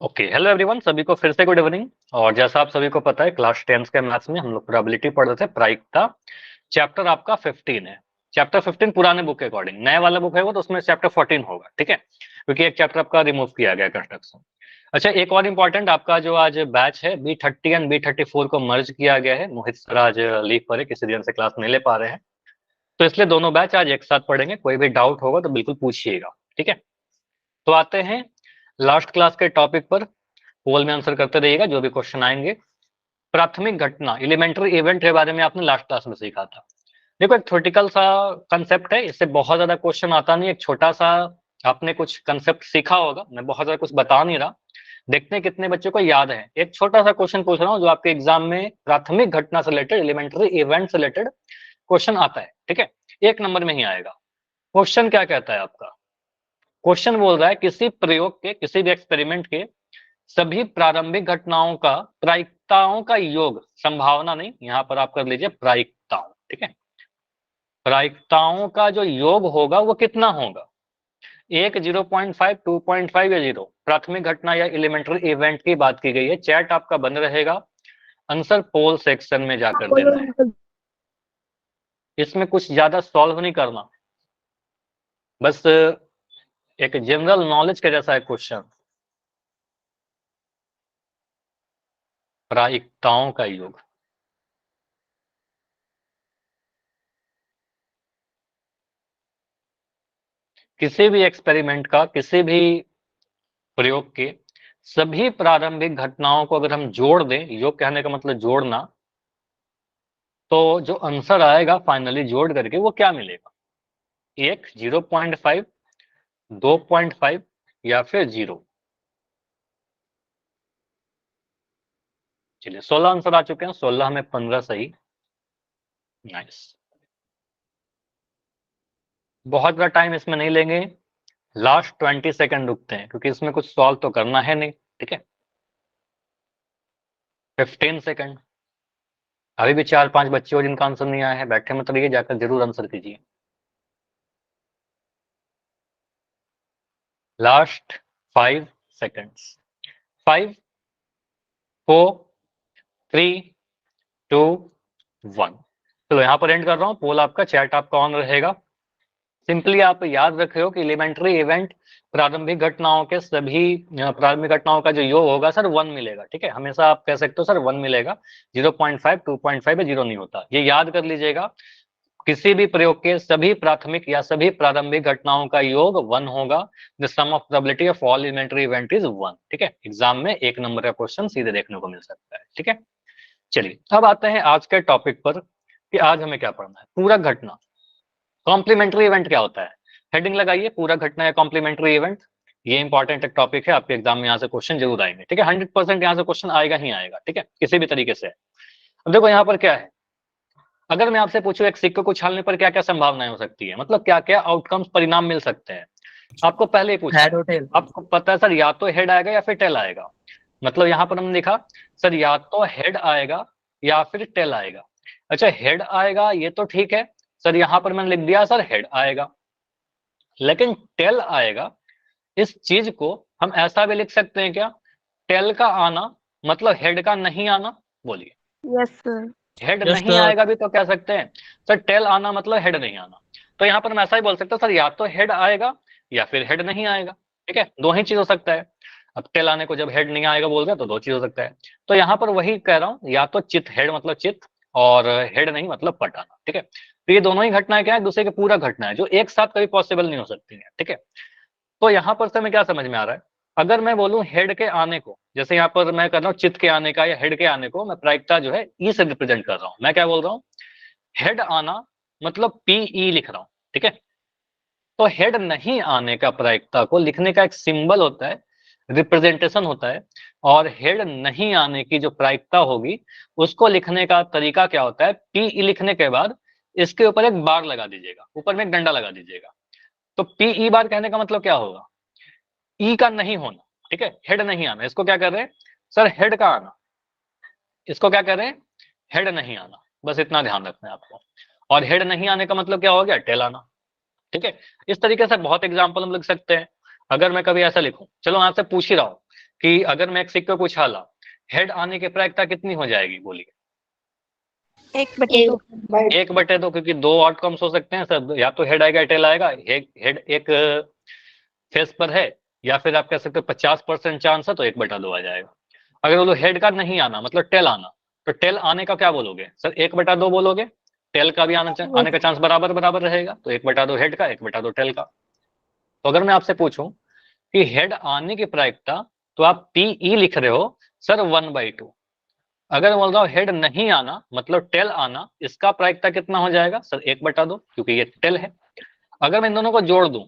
Okay, hello everyone, सभी को फिर से गुड इवनिंग। और जैसा आप सभी को पता है, क्लास 10 के मैथ्स में हम लोग प्रोबेबिलिटी पढ़ रहे थे। प्रायिकता चैप्टर आपका 15 है। चैप्टर 15 पुराने बुक के अकॉर्डिंग, नया वाला बुक है वो तो उसमें चैप्टर 14 होगा, ठीक है, क्योंकि एक चैप्टर आपका रिमूव किया गया कंस्ट्रक्शन। अच्छा, एक और इम्पोर्टेंट, आपका जो आज बैच है B30 एंड B34 को मर्ज किया गया है। मोहित सर आज लीव पर है, किसी रीजन से क्लास नहीं ले पा रहे हैं, तो इसलिए दोनों बैच आज एक साथ पढ़ेंगे। कोई भी डाउट होगा तो बिल्कुल पूछिएगा, ठीक है। तो आते हैं लास्ट क्लास के टॉपिक पर। पोल में आंसर करते रहिएगा जो भी क्वेश्चन आएंगे। प्राथमिक घटना, एलिमेंट्री इवेंट के बारे में आपने लास्ट क्लास में सीखा था। देखो, एक थ्योरेटिकल सा कंसेप्ट है, इससे बहुत ज्यादा क्वेश्चन आता नहीं। एक छोटा सा आपने कुछ कंसेप्ट सीखा होगा, मैं बहुत ज्यादा कुछ बता नहीं रहा। देखते हैं कितने बच्चों को याद है। एक छोटा सा क्वेश्चन पूछ रहा हूँ जो आपके एग्जाम में प्राथमिक घटना से रिलेटेड, एलिमेंट्री इवेंट से रिलेटेड क्वेश्चन आता है, ठीक है। 1 नंबर में ही आएगा। क्वेश्चन क्या कहता है आपका? क्वेश्चन बोल रहा है किसी प्रयोग के, किसी भी एक्सपेरिमेंट के सभी प्रारंभिक घटनाओं का, प्रायिकताओं का योग, संभावना नहीं, यहां पर आप कर लीजिए प्रायिकताओं, ठीक है। प्रायिकताओं का जो योग होगा वो कितना होगा? 1, 0.5, 2.5 या 0? प्राथमिक घटना या एलिमेंट्री इवेंट की बात की गई है। चैट आपका बंद रहेगा, आंसर पोल सेक्शन में जाकर देना है। इसमें कुछ ज्यादा सॉल्व नहीं करना, बस एक जनरल नॉलेज के जैसा है क्वेश्चन। प्रायिकताओं का योग, किसी भी एक्सपेरिमेंट का, किसी भी प्रयोग के सभी प्रारंभिक घटनाओं को अगर हम जोड़ दें, योग कहने का मतलब जोड़ना, तो जो आंसर आएगा फाइनली जोड़ करके वो क्या मिलेगा? 1, 0.5, 2.5 या फिर 0? चलिए, 16 आंसर आ चुके हैं। 16 में 15 सही। नाइस। बहुत बड़ा टाइम इसमें नहीं लेंगे, लास्ट 20 सेकंड रुकते हैं क्योंकि इसमें कुछ सॉल्व तो करना है नहीं, ठीक है। 15 सेकंड। अभी भी 4-5 बच्चे हो जिनका आंसर नहीं आया है, बैठे मत रहिए, जाकर जरूर आंसर कीजिए। Last 5 seconds. 5, 4, 3, 2, 1। चलो, यहां पर एंड कर रहा हूं। पोल आपका, चैट आपका ऑन रहेगा। सिंपली आप याद रखे हो कि एलिमेंट्री इवेंट, प्रारंभिक घटनाओं के सभी, प्रारंभिक घटनाओं का जो योग होगा सर 1 मिलेगा, ठीक है। हमेशा आप कह सकते हो सर 1 मिलेगा, 0.5, 2.5 या 0 नहीं होता, ये याद कर लीजिएगा। किसी भी प्रयोग के सभी प्राथमिक या सभी प्रारंभिक घटनाओं का योग 1 होगा। The sum of probability of all elementary event is 1, ठीक है। एग्जाम में 1 नंबर का क्वेश्चन सीधे देखने को मिल सकता है, ठीक है। चलिए, अब आते हैं आज के टॉपिक पर कि आज हमें क्या पढ़ना है। पूरा घटना, कॉम्प्लीमेंट्री इवेंट क्या होता है? हेडिंग लगाइए, पूरा घटना या कॉम्प्लीमेंट्री इवेंट। ये इंपॉर्टेंट एक टॉपिक है, आपके एग्जाम में यहाँ से क्वेश्चन जरूर आएंगे, ठीक है। 100% यहाँ से क्वेश्चन आएगा ही आएगा, ठीक है, किसी भी तरीके से। अब देखो यहाँ पर क्या है, अगर मैं आपसे पूछूं एक सिक्के को उछालने पर क्या क्या संभावनाएं हो सकती है, मतलब क्या क्या आउटकम्स, परिणाम मिल सकते हैं, आपको पहले ही पूछा हेड है। और टेल। आपको पता है सर या तो हेड आएगा या फिर टेल आएगा। मतलब यहाँ पर हमने लिखा सर या तो हेड आएगा या फिर टेल आएगा। अच्छा, हेड आएगा ये तो ठीक है सर, यहाँ पर मैंने लिख दिया सर हेड आएगा। लेकिन टेल आएगा, इस चीज को हम ऐसा भी लिख सकते हैं क्या? टेल का आना मतलब हेड का नहीं आना। बोलिए, यस सर। हेड यस नहीं सर। आएगा भी तो कह सकते हैं सर टेल आना मतलब हेड नहीं आना। तो यहाँ पर हम ऐसा ही बोल सकते हैं सर या तो हेड आएगा या फिर हेड नहीं आएगा, ठीक है। दो ही चीज हो सकता है। अब टेल आने को जब हेड नहीं आएगा बोल रहे हैं तो दो चीज हो सकता है। तो यहाँ पर वही कह रहा हूँ, या तो चित, हेड मतलब चित, और हेड नहीं मतलब पट आना, ठीक है। तो ये दोनों ही घटनाएं क्या है, दूसरे के पूरा घटना है जो एक साथ कभी पॉसिबल नहीं हो सकती है, ठीक है। तो यहाँ पर से हमें क्या समझ में आ रहा है, अगर मैं बोलूं हेड के आने को, जैसे यहाँ पर मैं कर रहा हूँ चित्त के आने का या हेड के आने को, मैं प्रायिकता जो है ई से रिप्रेजेंट कर रहा हूँ। मैं क्या बोल रहा हूँ, हेड आना मतलब पीई लिख रहा हूँ, ठीक है। तो हेड नहीं आने का प्रायिकता को लिखने का एक सिंबल होता है, रिप्रेजेंटेशन होता है। और हेड नहीं आने की जो प्रायिकता होगी उसको लिखने का तरीका क्या होता है, पीई लिखने के बाद इसके ऊपर एक बार लगा दीजिएगा, ऊपर में एक डंडा लगा दीजिएगा। तो पीई बार कहने का मतलब क्या होगा, ई का नहीं होना, ठीक है, हेड नहीं आना। इसको क्या कर रहे हैं सर, हेड का आना। इसको क्या कर रहे हैं, हेड नहीं आना। बस इतना ध्यान रखना है आपको। और हेड नहीं आने का मतलब क्या हो गया, टेल आना, ठीक है। इस तरीके से बहुत एग्जाम्पल हम लिख सकते हैं। अगर मैं कभी ऐसा लिखूं, चलो आपसे पूछ ही रहा हूं कि अगर मैं एक सिक्का को उछाला, हेड आने की प्रायिकता कितनी हो जाएगी, बोलिए? 1/2। 1/2, क्योंकि दो आउटकम्स हो सकते हैं सर, या तो हेड आएगा टेल आएगा। हेड एक फेस पर है, या फिर आप कह सकते हो 50% चांस है तो 1/2 आ जाएगा। अगर बोलो हेड का नहीं आना, मतलब टेल आना, तो टेल आने का क्या बोलोगे सर? 1/2 बोलोगे। टेल का भी आने का चांस बराबर बराबर रहेगा, तो 1/2 हेड का, 1/2 टेल का। तो अगर मैं आपसे पूछूं कि हेड आने की प्रायिकता, तो आप पीई लिख रहे हो सर 1/2। अगर बोल रहा हूं हेड नहीं आना, मतलब टेल आना, इसका प्रायिकता कितना हो जाएगा सर? 1/2, क्योंकि ये टेल है। अगर मैं इन दोनों को जोड़ दूं,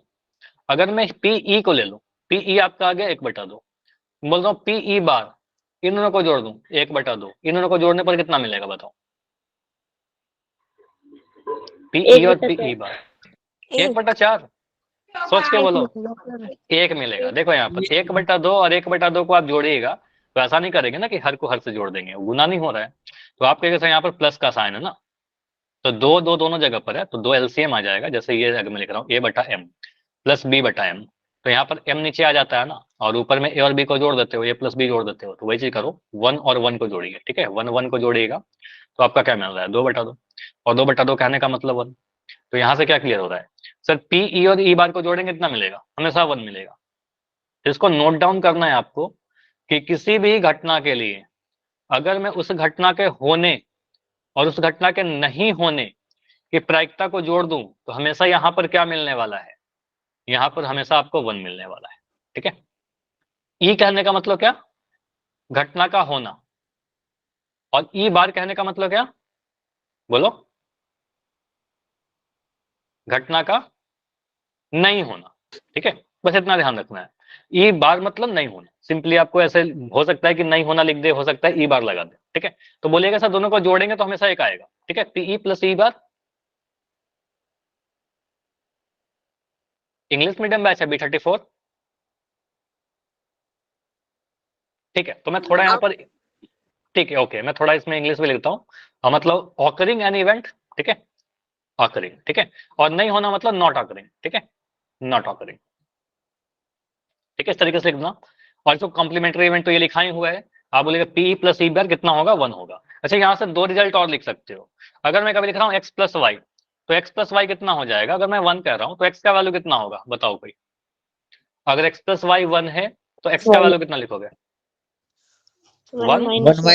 अगर मैं पीई को ले लूं, पीई आपका आ गया 1/2। बोल रहा हूं पीई बार, इन दोनों को जोड़ दूं 1/2, इन दोनों को जोड़ने पर कितना मिलेगा बताओ? पीई और पीई बार 1/4। सोच के बोलो। एक मिलेगा। देखो यहाँ पर 1/2 और 1/2 को आप जोड़िएगा, तो ऐसा नहीं करेंगे ना कि हर को हर से जोड़ देंगे, गुना नहीं हो रहा है। तो आप कहेंगे सर यहाँ पर प्लस का साइन है ना, तो दो दो दोनों जगह पर है, तो दो एलसीएम आ जाएगा। जैसे ये अगर मैं लिख रहा हूँ a/m प्लस b/m, तो यहाँ पर m नीचे आ जाता है ना, और ऊपर में a और b को जोड़ देते हो, a प्लस b जोड़ देते हो, तो वही चीज करो, 1 और 1 को जोड़िए। ठीक है, 1 1 को जोड़िएगा तो आपका क्या मिल रहा है? 2/2। और 2/2 कहने का मतलब 1। तो यहाँ से क्या क्लियर हो रहा है सर? पी और ई बार को जोड़ेंगे कितना मिलेगा? हमेशा 1 मिलेगा। तो इसको नोट डाउन करना है आपको कि किसी भी घटना के लिए अगर मैं उस घटना के होने और उस घटना के नहीं होने की प्रायिकता को जोड़ दूं, तो हमेशा यहां पर क्या मिलने वाला है? यहां पर हमेशा आपको 1 मिलने वाला है। ठीक है, ई कहने का मतलब क्या? घटना का होना। और ई बार कहने का मतलब क्या? बोलो। घटना का नहीं होना। ठीक है, बस इतना ध्यान रखना है। ई बार मतलब नहीं होना। सिंपली आपको ऐसे हो सकता है कि नहीं होना लिख दे, हो सकता है ई बार लगा दे। ठीक है, तो बोलिएगा सर दोनों को जोड़ेंगे तो हमेशा एक आएगा। ठीक है, पीई प्लस ई बार। इंग्लिश मीडियम बैच है B34। ठीक है, तो मैं थोड़ा यहाँ पर, ठीक है ओके, मैं थोड़ा इसमें इंग्लिश में लिखता हूँ। मतलब ऑकरिंग एन इवेंट। ठीक है, ऑकरिंग। ठीक है, और नहीं होना मतलब नॉट ऑकरिंग। ठीक है, नॉट ऑकरिंग। ठीक है, इस तरीके से लिखना। और इसको कॉम्प्लीमेंट्री इवेंट तो ये लिखा ही हुआ है। आप बोलेगा पी प्लस ई बार कितना होगा? 1 होगा। अच्छा, यहाँ से दो रिजल्ट और लिख सकते हो। अगर मैं कभी लिख रहा हूँ एक्स प्लस वाई, तो एक्स प्लस वाई कितना हो जाएगा? अगर मैं 1 कह रहा हूँ तो एक्स का वैल्यू कितना होगा बताओ कोई? अगर एक्स प्लस वाई 1 है तो एक्स का वैल्यू कितना लिखोगे? 1 1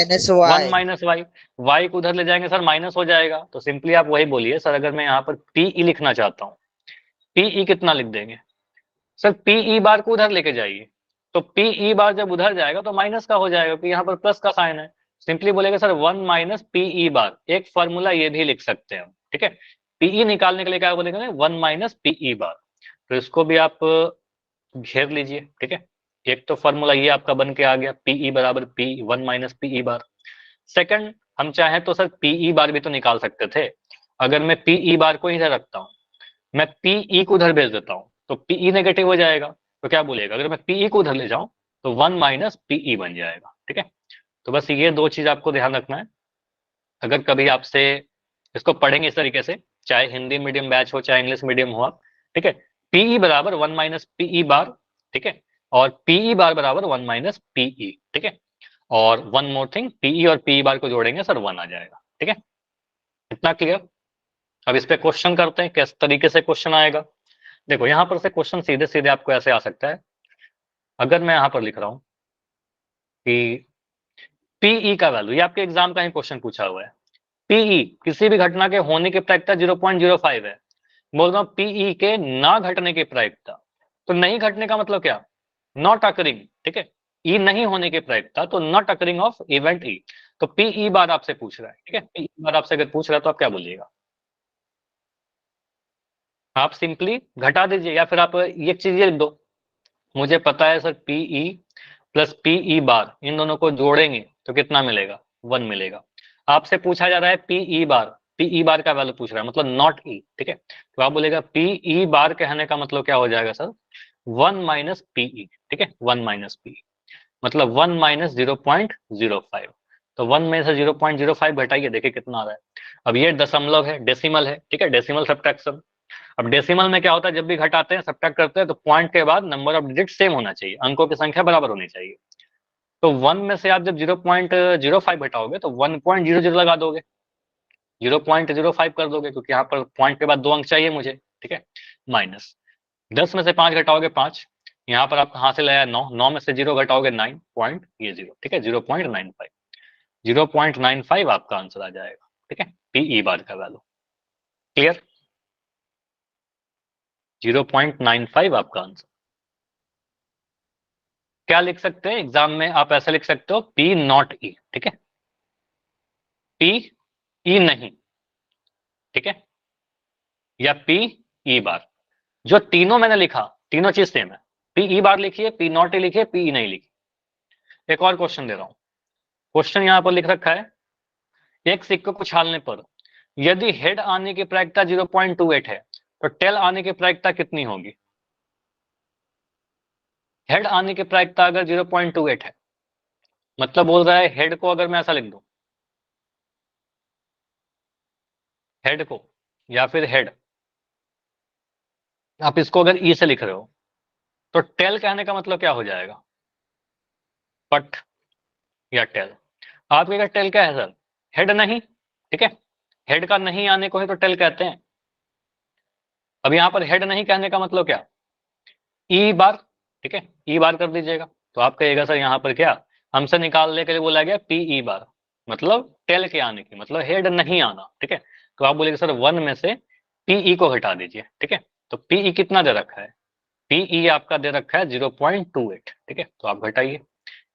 माइनस वाई। वाई। वाई को उधर ले जाएंगे सर, माइनस हो जाएगा। तो सिंपली आप वही बोलिए सर, अगर मैं यहाँ पर पीई लिखना चाहता हूँ, पीई कितना लिख देंगे सर? पीई बार को उधर लेके जाइए, तो पीई बार जब उधर जाएगा तो माइनस का हो जाएगा, क्योंकि यहाँ पर प्लस का साइन है। सिंपली बोलेगा सर 1 माइनस पीई बार। एक फॉर्मूला ये भी लिख सकते हैं हम। ठीक है, पीई निकालने के लिए क्या बोलेंगे? 1 माइनस पीई बार। तो इसको भी आप घेर लीजिए। ठीक है, एक तो फॉर्मूला ये आपका बन के आ गया, पीई बराबर पी 1 माइनस पीई बार। सेकंड, हम चाहें तो सर पीई बार भी तो निकाल सकते थे। अगर मैं पीई बार को इधर रखता हूँ, मैं पीई को उधर भेज देता हूँ, तो पीई नेगेटिव हो जाएगा। तो क्या बोलेगा? अगर मैं पीई को उधर ले जाऊं तो 1 माइनस पीई बन जाएगा। ठीक है, तो बस ये दो चीज आपको ध्यान रखना है। अगर कभी आपसे इसको पढ़ेंगे इस तरीके से, चाहे हिंदी मीडियम बैच हो चाहे इंग्लिश मीडियम हो आप, ठीक है, पीई बराबर 1 माइनस पीई बार। ठीक है, और पीई बार बराबर 1 माइनस पीई। ठीक है, और वन मोर थिंग, पीई और पीई बार को जोड़ेंगे सर 1 आ जाएगा। ठीक है, इतना क्लियर? अब इस पे क्वेश्चन करते हैं, किस तरीके से क्वेश्चन आएगा। देखो यहाँ पर से क्वेश्चन सीधे सीधे आपको ऐसे आ सकता है। अगर मैं यहाँ पर लिख रहा हूँ कि पीई का वैल्यू, ये आपके एग्जाम का ही क्वेश्चन पूछा हुआ है। पीई किसी भी घटना के होने की प्रायिकता 0.05 है। बोल रहा हूँ पीई के ना घटने की प्रायिकता। तो नहीं घटने का मतलब क्या? Not occurring. ठीक है, ई नहीं होने की प्रायिकता, तो not occurring of event E. तो पीई बार आपसे पूछ रहा है। ठीक है, पीई बार आपसे अगर पूछ रहा है तो आप क्या बोलिएगा? आप सिंपली घटा दीजिए, या फिर आप ये चीज लिख दो, मुझे पता है सर पीई प्लस पीई बार, इन दोनों को जोड़ेंगे तो कितना मिलेगा? 1 मिलेगा। आपसे पूछा जा रहा है पीई बार, पीई बार का वैल्यू पूछ रहा है, मतलब नॉट ई। ठीक है, तो आप बोलेगा पीई बार कहने का मतलब क्या हो जाएगा सर? 1 minus PE. ठीक है, 1 माइनस पीई मतलब 1 माइनस 0.05। तो 1 में से 0.05 घटाइए, देखिए कितना आ रहा है। अब ये दशमलव है, डेसिमल है। ठीक है, डेसिमल सब्ट्रैक्शन। अब डेसिमल में क्या होता है, जब भी घटाते हैं सब्ट्रैक्ट करते हैं तो पॉइंट के बाद नंबर ऑफ डिजिट सेम होना चाहिए, अंकों की संख्या बराबर होनी चाहिए। तो 1 में से आप जब 0.05 घटाओगे तो 1.00 लगा दोगे, 0.05 कर दोगे, क्योंकि यहाँ पर पॉइंट के बाद 2 अंक चाहिए मुझे, ठीक है। माइनस 10 में से 5 घटाओगे 5, यहाँ पर आप कहाँ से लाया 9, 9 में से 0 घटाओगे 9 पॉइंट ये 0, ठीक है, 0.95, 0.95 आपका आंसर आ जाएगा, ठीक है, पीई बार का वैल्यू। क्लियर? 0.95 आपका आंसर। क्या लिख सकते हैं एग्जाम में, आप ऐसे लिख सकते हो पी नॉट ई, ठीक है, पी ई नहीं, ठीक है, या पी ई बार। जो तीनों मैंने लिखा, तीनों चीज सेम है, पी ई बार लिखिए, पी नॉट ई लिखिए, पी ई नहीं लिखिए। एक और क्वेश्चन दे रहा हूं, क्वेश्चन यहां पर लिख रखा है, एक सिक्के को उछालने पर यदि हेड आने की प्रायिकता 0.28 है तो टेल आने की प्रायिकता कितनी होगी? हेड आने की प्रायिकता अगर 0.28 है, मतलब बोल रहा है हेड को अगर मैं ऐसा लिख दूं, हेड को, या फिर हेड, आप इसको अगर ई से लिख रहे हो तो टेल कहने का मतलब क्या हो जाएगा? पट या टेल। आपके क्या टेल क्या है सर? हेड नहीं, ठीक है, हेड का नहीं आने को ही तो टेल कहते हैं। अब यहां पर हेड नहीं कहने का मतलब क्या? ई बार, ठीक है, ई बार कर दीजिएगा, तो आप कहिएगा सर यहाँ पर क्या हमसे निकालने के लिए बोला गया पीई बार, मतलब टेल के आने की, मतलब हेड नहीं आना, ठीक है। तो आप बोलेंगे सर 1 में से पीई को हटा दीजिए, ठीक है, तो पीई कितना दे रखा है? पीई आपका दे रखा है 0.28, ठीक है, तो आप घटाइए,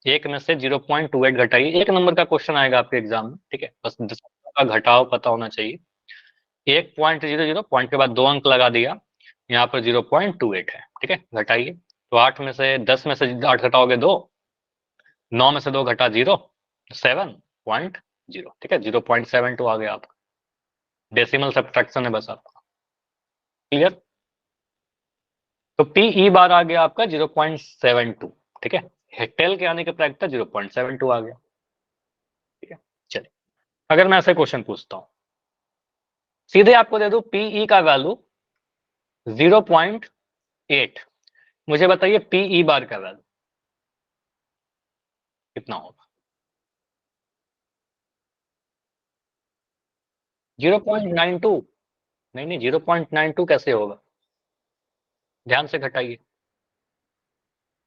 1 में से 0.28 घटाइए, 1 नंबर का क्वेश्चन आएगा आपके एग्जाम में, ठीक है, बस दशमलव का घटाव पता होना चाहिए। 1.00 पॉइंट के बाद 2 अंक लगा दिया, यहाँ पर 0.28 है, ठीक है, घटाइए, तो 8 में से 10 में से 8 घटाओगे 2, 9 में से 2 घटा 0, 7.0, ठीक है, 0.72 आ गया आपका, डेसिमल सब्ट्रैक्शन है बस आपका। क्लियर? तो पीई बार आ गया आपका 0.72, ठीक है, टेल के आने की प्रायिकता 0.72 आ गया, ठीक है। चलिए, अगर मैं ऐसे क्वेश्चन पूछता हूं, सीधे आपको दे दूं पीई का वैल्यू 0.8, मुझे बताइए पीई बार का वैल्यू कितना होगा? 0.92? नहीं नहीं, 0.92 कैसे होगा? ध्यान से घटाइए,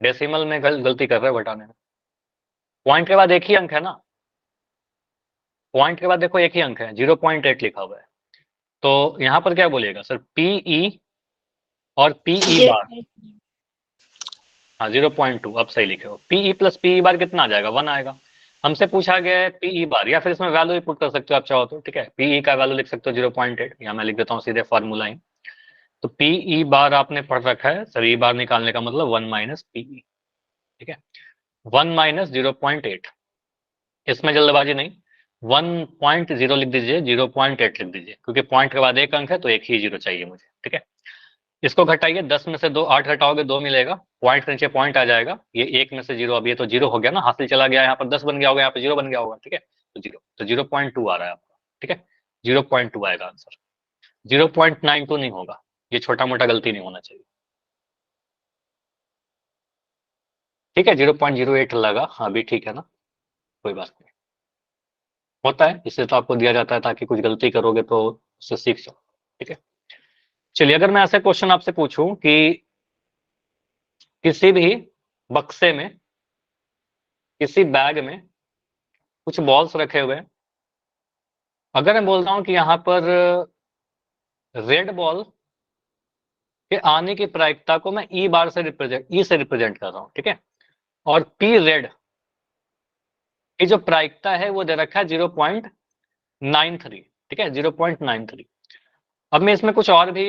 डेसिमल में गलती कर रहे हो घटाने में, पॉइंट के बाद एक ही अंक है ना, पॉइंट के बाद देखो एक ही अंक है, 0.8 लिखा हुआ है, तो यहां पर क्या बोलिएगा सर, पीई और पीई बार, हाँ 0.2, अब सही लिखे हो, पीई प्लस पीई बार कितना आ जाएगा? 1 आएगा। हमसे पूछा गया है पीई बार, या फिर इसमें वैल्यू ही पुट कर सकते हो आप चाहो तो, ठीक है, पीई का वैल्यू लिख सकते हो 0.8, यहाँ मैं लिख देता हूँ सीधे फॉर्मूला ही। तो पीई बार आपने पढ़ रखा है सर, ई बार निकालने का मतलब 1 माइनस पीई, ठीक है, 1 माइनस 0.8, इसमें जल्दबाजी नहीं, 1.0 लिख दीजिए, 0.8 लिख दीजिए, क्योंकि पॉइंट के बाद एक अंक है तो एक ही जीरो चाहिए मुझे, ठीक है। इसको घटाइए, 10 में से 2 8 घटाओगे 2 मिलेगा, पॉइंट के नीचे पॉइंट आ जाएगा, ये 1 में से 0, अब ये तो 0 हो गया ना, हासिल चला गया, यहाँ पर 10 बन गया होगा, यहाँ पर 0 बन गया होगा, ठीक है, तो 0, तो 0.2 आ रहा है आपका, ठीक है, 0.2 आएगा आंसर, 0.92 नहीं होगा, ये छोटा मोटा गलती नहीं होना चाहिए, ठीक है, 0.08 लगा, हाँ भी ठीक है ना, कोई बात नहीं, होता है, इससे तो आपको दिया जाता है ताकि कुछ गलती करोगे तो उससे सीख जाओ, ठीक है। चलिए, अगर मैं ऐसे क्वेश्चन आपसे पूछूं कि किसी भी बक्से में, किसी बैग में कुछ बॉल्स रखे हुए हैं, अगर मैं बोलता हूं कि यहाँ पर रेड बॉल के आने की प्रायिकता को मैं ई बार से रिप्रेजेंट, ई से रिप्रेजेंट कर रहा हूं, ठीक है, और पी रेड की जो प्रायिकता है वो दे रखा है 0.93, ठीक है, 0.93। अब मैं इसमें कुछ और भी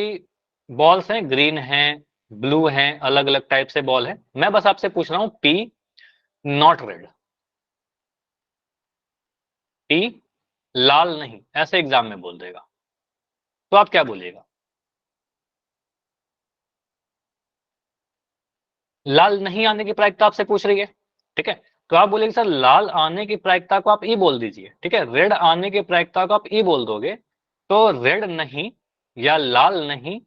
बॉल्स हैं, ग्रीन हैं, ब्लू हैं, अलग अलग टाइप से बॉल है, मैं बस आपसे पूछ रहा हूं पी नॉट रेड, पी लाल नहीं, ऐसे एग्जाम में बोल देगा, तो आप क्या बोलिएगा? लाल नहीं आने की प्रायिकता आपसे पूछ रही है, ठीक है, तो आप बोलेंगे सर लाल आने की प्रायिकता को आप ई बोल दीजिए, ठीक है, रेड आने की प्रायिकता को आप ई बोल दोगे, तो रेड नहीं या लाल नहीं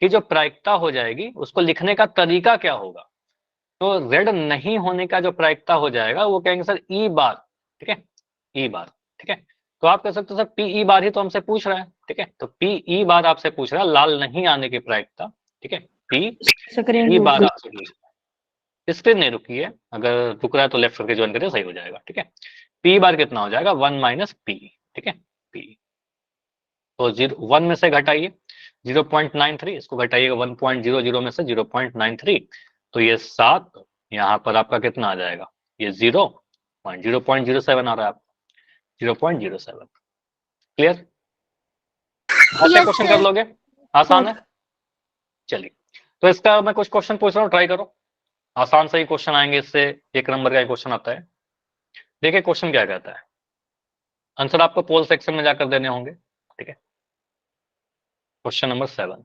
की जो प्रायिकता हो जाएगी उसको लिखने का तरीका क्या होगा? तो रेड नहीं होने का जो प्रायिकता हो जाएगा वो कहेंगे सर ई बार, ठीक है, ई बार, ठीक है। तो आप कह सकते हो सर पी ई बार ही तो हमसे पूछ रहा है, ठीक है, तो पी ई बार आपसे पूछ रहा है लाल नहीं आने की प्रायिकता, ठीक है, पी ई बार आपसे पूछ रहा है। स्क्रीन नहीं रुकी है, अगर रुक रहा है तो लेफ्ट करके ज्वाइन करिए, सही हो जाएगा, ठीक है। पी बार कितना हो जाएगा 1 माइनस पी, ठीक है, पी। तो 1 में से घटाइए 0.93, इसको घटाइएगा 1.00 में से 0.93, तो ये 7, यहाँ पर आपका कितना आ जाएगा, ये 0.07 आ रहा है आपका, 0.07। क्लियर? ऐसे क्वेश्चन कर लोगे, आसान है। चलिए, तो इसका मैं कुछ क्वेश्चन पूछ रहा हूँ, ट्राई करो, आसान से ही क्वेश्चन आएंगे इससे। 1 नंबर का क्वेश्चन आता है, देखिए क्वेश्चन क्या कहता है। आंसर आपको पोल सेक्शन में जाकर देने होंगे, ठीक है। क्वेश्चन नंबर 7,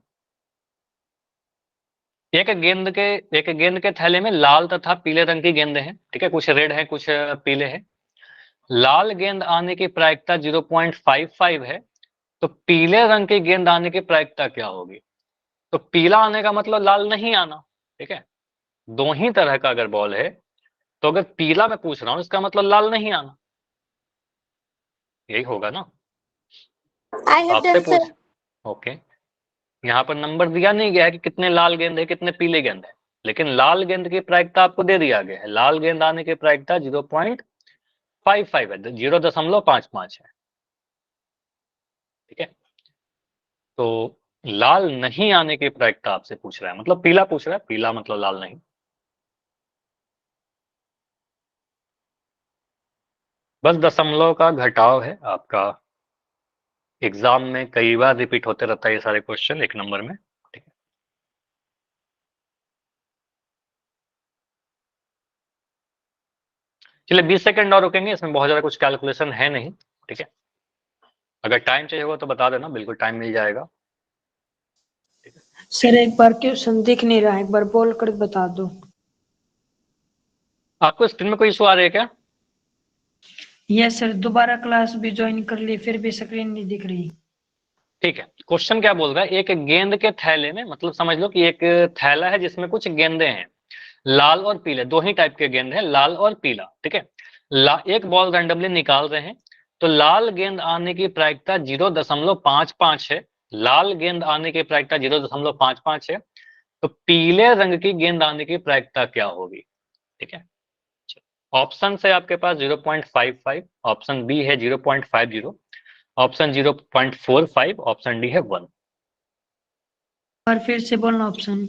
एक गेंद के थैले में लाल तथा पीले रंग की गेंदें हैं, ठीक है, कुछ रेड है कुछ पीले हैं। लाल गेंद आने की प्रायिकता 0.55 है, तो पीले रंग की गेंद आने की प्रायिकता क्या होगी। तो पीला आने का मतलब लाल नहीं आना, ठीक है, दो ही तरह का अगर बॉल है, तो अगर पीला मैं पूछ रहा हूं इसका मतलब लाल नहीं आना, यही होगा ना। आपसे पूछ, ओके, यहाँ पर नंबर दिया नहीं गया है कि कितने लाल गेंद है कितने पीले गेंद है, लेकिन लाल गेंद की प्रायिकता आपको दे दिया गया है, लाल गेंद आने की प्रायिकता 0.55 है, 0.55 है, ठीक है। तो लाल नहीं आने की प्रायिकता आपसे पूछ रहा है, मतलब पीला पूछ रहा है, पीला मतलब लाल नहीं। बस दशमलव का घटाव है आपका, एग्जाम में कई बार रिपीट होते रहता है ये सारे क्वेश्चन 1 नंबर में, ठीक है। चलिए 20 सेकंड और रुकेंगे, इसमें बहुत ज्यादा कुछ कैलकुलेशन है नहीं, ठीक है। अगर टाइम चाहिए होगा तो बता देना, बिल्कुल टाइम मिल जाएगा। सर एक बार क्वेश्चन दिख नहीं रहा है, एक बार बोल कर बता दो। आपको स्क्रीन में कोई इशू आ रही है क्या? यस सर, दोबारा क्लास भी ज्वाइन कर ली फिर भी स्क्रीन नहीं दिख रही। ठीक है, क्वेश्चन क्या बोल रहा है, एक गेंद के थैले में, मतलब समझ लो कि एक थैला है जिसमें कुछ गेंदे हैं, लाल और पीले, दो ही टाइप के गेंद हैं, लाल और पीला, ठीक है। एक बॉल रैंडमली निकाल रहे हैं, तो लाल गेंद आने की प्रायिकता 0.55 है, लाल गेंद आने की प्रायिकता 0.55 है, तो पीले रंग की गेंद आने की प्रायिकता क्या होगी, ठीक है। ऑप्शन है आपके पास 0.55, ऑप्शन बी है 0.50, ऑप्शन 0.45, ऑप्शन डी है 1। और फिर से बोलना ऑप्शन।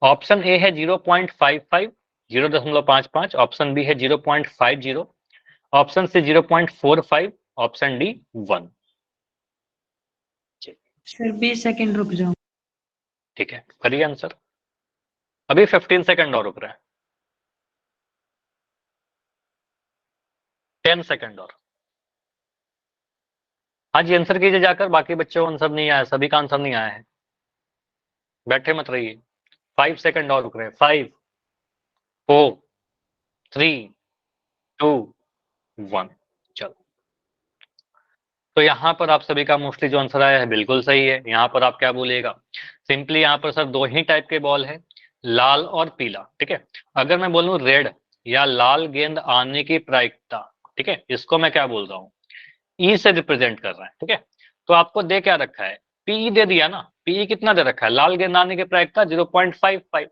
ऑप्शन ए है 0.55, 0.55, ऑप्शन बी है 0.50, option C 0.45, option D 1। Sir 20 second रुक जाओ। ठीक है, करिए आंसर, अभी 15 सेकंड और रुक रहे हैं, 10 सेकंड और। हाँ जी, आंसर कीजिए जाकर, बाकी बच्चों को आंसर नहीं आया, सभी का आंसर नहीं आया है, बैठे मत रहिए। 5 सेकंड और रुक रहे हैं, 5 4 3 2 1। चलो, तो यहाँ पर आप सभी का मोस्टली जो आंसर आया है बिल्कुल सही है। यहाँ पर आप क्या बोलिएगा, सिंपली यहाँ पर सर दो ही टाइप के बॉल है, लाल और पीला, ठीक है। अगर मैं बोलूं रेड या लाल गेंद आने की प्रायिकता, ठीक है, इसको मैं क्या बोल रहा हूँ, ई से रिप्रेजेंट कर रहा है, ठीक है। तो आपको दे क्या रखा है, पीई दे दिया ना, पीई कितना दे रखा है, लाल गेंद आने की प्रायिकता 0.55,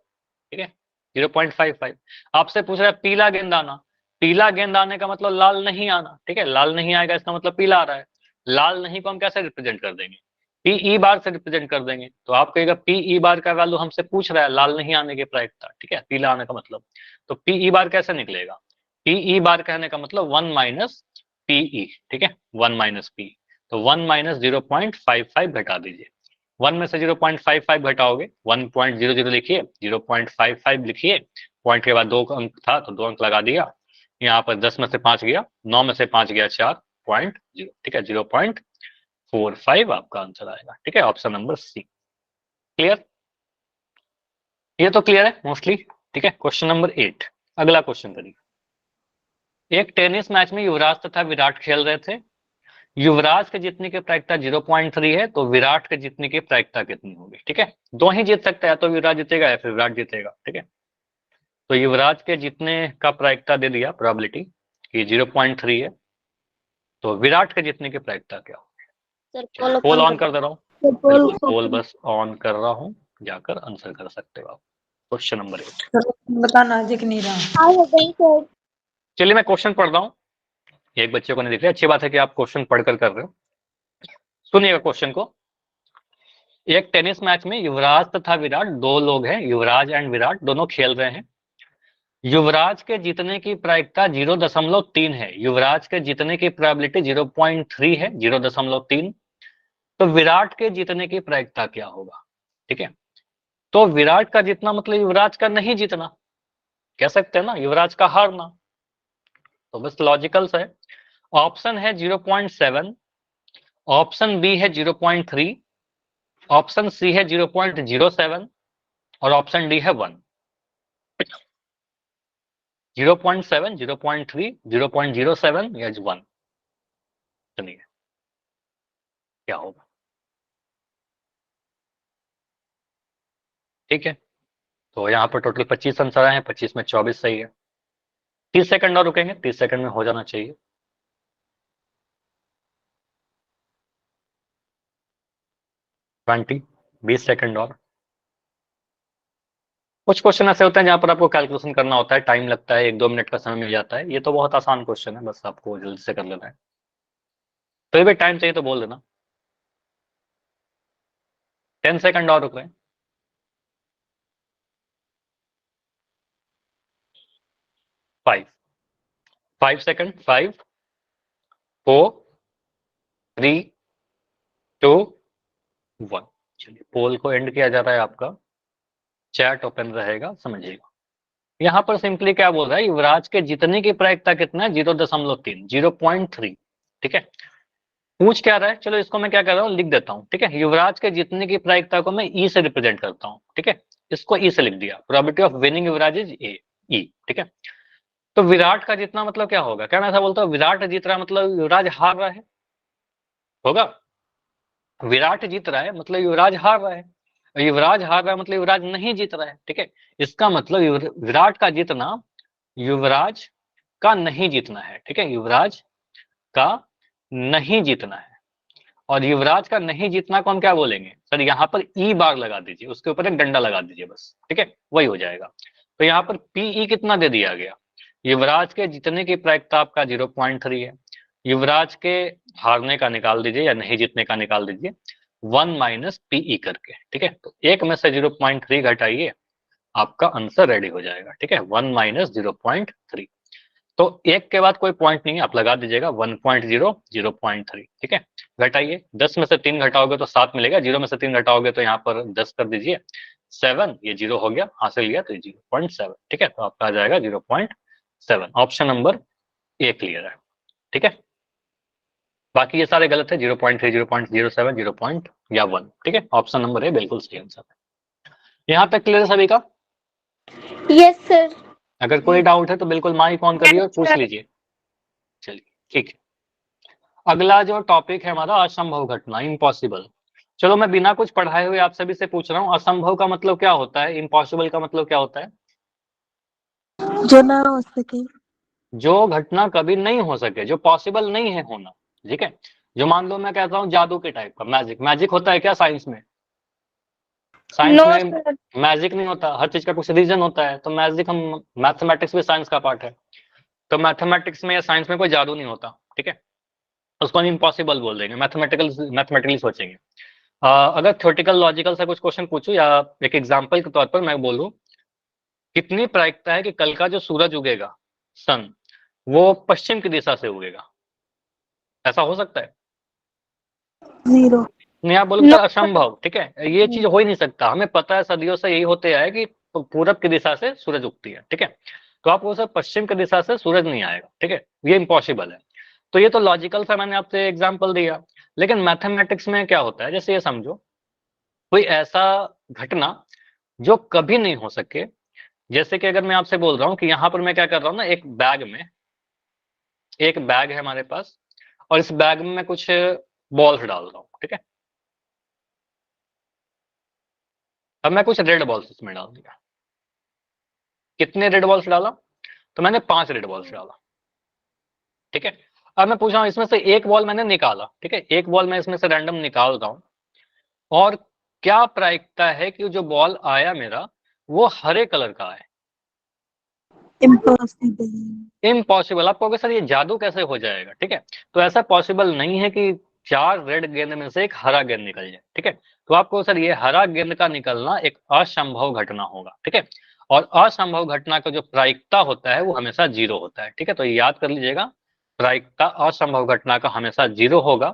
ठीक है, 0.55। आपसे पूछ रहा है पीला गेंद आना, पीला गेंद आने का मतलब लाल नहीं आना, ठीक है, लाल नहीं आएगा इसका मतलब पीला आ रहा है। लाल नहीं को हम कैसे रिप्रेजेंट कर देंगे, पीई बार से रिप्रेजेंट कर देंगे। तो आप कहेगा पीई बार का वैल्यू हमसे पूछ रहा है लाल नहीं आने की प्रायिकता, ठीक है, पीला आने का मतलब, तो पीई बार कैसे निकलेगा, पीई बार कहने का मतलब 1 माइनस पीई, ठीक है, 1 माइनस पी। तो 1 माइनस 0.55 घटा दीजिए, 1 में से 0.55 घटाओगे 1.00 लिखिए, 0.55 लिखिए, पॉइंट के बाद 2 अंक था तो 2 अंक लगा दिया, यहाँ पर 10 में से 5 गया, 9 में से 5 गया 4.0, ठीक है, 0.45 आपका आंसर आएगा, ठीक है, ऑप्शन नंबर सी। क्लियर? ये तो क्लियर है मोस्टली, ठीक है। क्वेश्चन नंबर 8, अगला क्वेश्चन करिए। एक टेनिस मैच में युवराज तथा विराट खेल रहे थे, युवराज के जीतने की प्रायिकता 0.3 है, तो विराट के जीतने की प्रायिकता कितनी होगी, ठीक है। दो ही जीत सकता है, या तो युवराज जीतेगा या फिर विराट जीतेगा, ठीक है। तो युवराज के जीतने का प्रायिकता दे दिया प्रोबेबिलिटी कि 0.3 है, तो विराट के जीतने की प्रायिकता क्या हो? पोल ऑन कर दे रहा हूँ, बिल्कुल पोल बस ऑन कर रहा हूँ, जाकर आंसर कर सकते हो आप। क्वेश्चन नंबर 8 बताना, दिख नहीं रहा। चलिए मैं क्वेश्चन पढ़ रहा हूँ, एक बच्चे को नहीं दिख रहा, अच्छी बात है कि आप क्वेश्चन पढ़कर कर रहे हो। सुनिएगा क्वेश्चन को। एक टेनिस मैच में युवराज तथा विराट दो लोग हैं, युवराज एंड विराट दोनों खेल रहे हैं। युवराज के जीतने की प्रायिकता 0.3 है, युवराज के जीतने की प्रोबेबिलिटी 0.3 है, 0.3। तो विराट के जीतने की प्रायिकता क्या होगा? ठीक है, तो विराट का जीतना मतलब युवराज का नहीं जीतना, कह सकते हैं ना, युवराज का हारना। तो बस लॉजिकल सा है। ऑप्शन है 0.7, ऑप्शन बी है 0.3, ऑप्शन सी है 0.07 और ऑप्शन डी है 1। 0.7, 0.3, 0.07 या 1, चलिए क्या होगा? ठीक है, तो यहाँ पर टोटल 25 आंसर आए हैं, 25 में 24 सही है। 30 सेकंड और रुकेंगे, 30 सेकंड में हो जाना चाहिए। 20 सेकंड और। कुछ क्वेश्चन ऐसे होते हैं जहां पर आपको कैलकुलेशन करना होता है, टाइम लगता है, 1-2 मिनट का समय मिल जाता है। ये तो बहुत आसान क्वेश्चन है, बस आपको जल्दी से कर लेना है। तो भी टाइम चाहिए तो बोल देना। 10 सेकंड और रुक रहे हैं। 5 सेकंड, 5, 4, 3, 2, 1। चलिए पोल को एंड किया जा रहा है आपका, चैट ओपन रहेगा, समझिएगा। यहाँ पर सिंपली क्या बोल रहा है, युवराज के जीतने की प्रायिकता कितना है? 0.3, 0.3। ठीक है, पूछ क्या रहा है, चलो इसको मैं क्या कर रहा हूँ, लिख देता हूँ। ठीक है, युवराज के जीतने की प्रायिकता को मैं ई से रिप्रेजेंट करता हूँ। ठीक है, इसको ई से लिख दिया, probability of winning Yuvraj is A, E. ठीक है, तो विराट का जीतना मतलब क्या होगा? क्या मैं ऐसा बोलता हूँ विराट जीत रहा है मतलब युवराज हार रहा है, होगा? विराट जीत रहा है मतलब युवराज हार रहा है, युवराज हार रहा है मतलब युवराज नहीं जीत रहा है। ठीक है, इसका मतलब विराट का जीतना युवराज का नहीं जीतना है। ठीक है, युवराज का नहीं जीतना है। और युवराज का नहीं जीतना को हम क्या बोलेंगे सर? यहाँ पर ई बार लगा दीजिए, उसके ऊपर एक डंडा लगा दीजिए बस। ठीक है, वही हो जाएगा। तो यहाँ पर पीई कितना दे दिया गया? युवराज के जीतने की प्रायिकता आपका 0.3 है, युवराज के हारने का निकाल दीजिए या नहीं जीतने का निकाल दीजिए 1 माइनस पीई करके। ठीक है, तो एक में से 0.3 घटाइए, आपका आंसर रेडी हो जाएगा। ठीक है, 1 माइनस 0.3। तो एक के बाद कोई पॉइंट नहीं है, आप लगा दीजिएगा 1.0, 0.3। ठीक है, घटाइए, 10 में से 3 घटाओगे तो 7 मिलेगा, 0 में से 3 घटाओगे तो यहाँ पर 10 कर दीजिए, 7, ये 0 हो गया, हासिल लिया तो 0.7। ठीक है, तो आपका आ जाएगा 0.7। ऑप्शन नंबर ए क्लियर है। ठीक है, बाकी ये सारे गलत है, 0.3, 0.07, 0. या 1। ठीक है, ऑप्शन नंबर ए बिल्कुल सही आंसर है। यहाँ तक क्लियर है सभी का? Yes sir. अगर कोई डाउट है तो बिल्कुल माइक ऑन करिए और पूछ लीजिए। चलिए ठीक है, अगला जो टॉपिक है हमारा असंभव घटना, इम्पॉसिबल। चलो मैं बिना कुछ पढ़ाए हुए आप सभी से पूछ रहा हूँ, असंभव का मतलब क्या होता है, इम्पॉसिबल का मतलब क्या होता है? जो ना हो सके। जो घटना कभी नहीं हो सके, जो पॉसिबल नहीं है होना। ठीक है, जो मान लो मैं कहता हूँ जादू के टाइप का, मैजिक। मैजिक होता है क्या साइंस में? साइंस नो में सर। मैजिक नहीं होता, हर चीज का कुछ रीजन होता है। तो मैजिक हम, मैथमेटिक्स भी साइंस का पार्ट है, तो मैथमेटिक्स में या साइंस में कोई जादू नहीं होता। ठीक है, उसको हम इम्पॉसिबल बोल देंगे, मैथमेटिकली सोचेंगे। अगर थ्योरेटिकल लॉजिकल से कुछ क्वेश्चन पूछूं या एक एग्जांपल के तौर पर मैं बोलूं, कितनी प्रायिकता है कि कल का जो सूरज उगेगा, सन, वो पश्चिम की दिशा से उगेगा? ऐसा हो सकता है? 0। नहीं, आप बोलोगे सर असंभव। ठीक है, ये चीज हो ही नहीं सकता, हमें पता है सदियों से यही होते आया है कि पूरब की दिशा से सूरज उगती है। ठीक है, तो आपको सर पश्चिम की दिशा से सूरज नहीं आएगा। ठीक है, ये इम्पॉसिबल है। तो ये तो लॉजिकल सा मैंने आपसे एग्जाम्पल दिया, लेकिन मैथमेटिक्स में क्या होता है, जैसे ये समझो कोई ऐसा घटना जो कभी नहीं हो सके। जैसे कि अगर मैं आपसे बोल रहा हूँ कि यहाँ पर मैं क्या कर रहा हूँ ना, एक बैग में, एक बैग है हमारे पास, और इस बैग में मैं कुछ बॉल्स डाल रहा हूँ। ठीक है, अब मैं कुछ रेड बॉल्स इसमें डाल दिया, कितने रेड बॉल्स डाला? तो मैंने 5 रेड बॉल्स डाला, ठीक है। अब मैं पूछ रहा हूँ इसमें से एक बॉल मैंने निकाला, ठीक है, एक बॉल मैं इसमें से रैंडम निकाल रहा हूँ, और क्या प्रायिकता है कि जो बॉल आया मेरा वो हरे कलर का है? इम्पॉसिबल। इम्पॉसिबल। आप कहोगे सर ये जादू कैसे हो जाएगा, ठीक है। तो ऐसा पॉसिबल नहीं है कि 4 रेड गेंद में से एक हरा गेंद निकल जाए, ठीक है। तो आपको सर ये हरा गेंद का निकलना एक असंभव घटना होगा, ठीक है। और असंभव घटना का जो प्रायिकता होता है वो हमेशा 0 होता है, ठीक है। तो ये याद कर लीजिएगा, प्रायिकता असंभव घटना का हमेशा 0 होगा।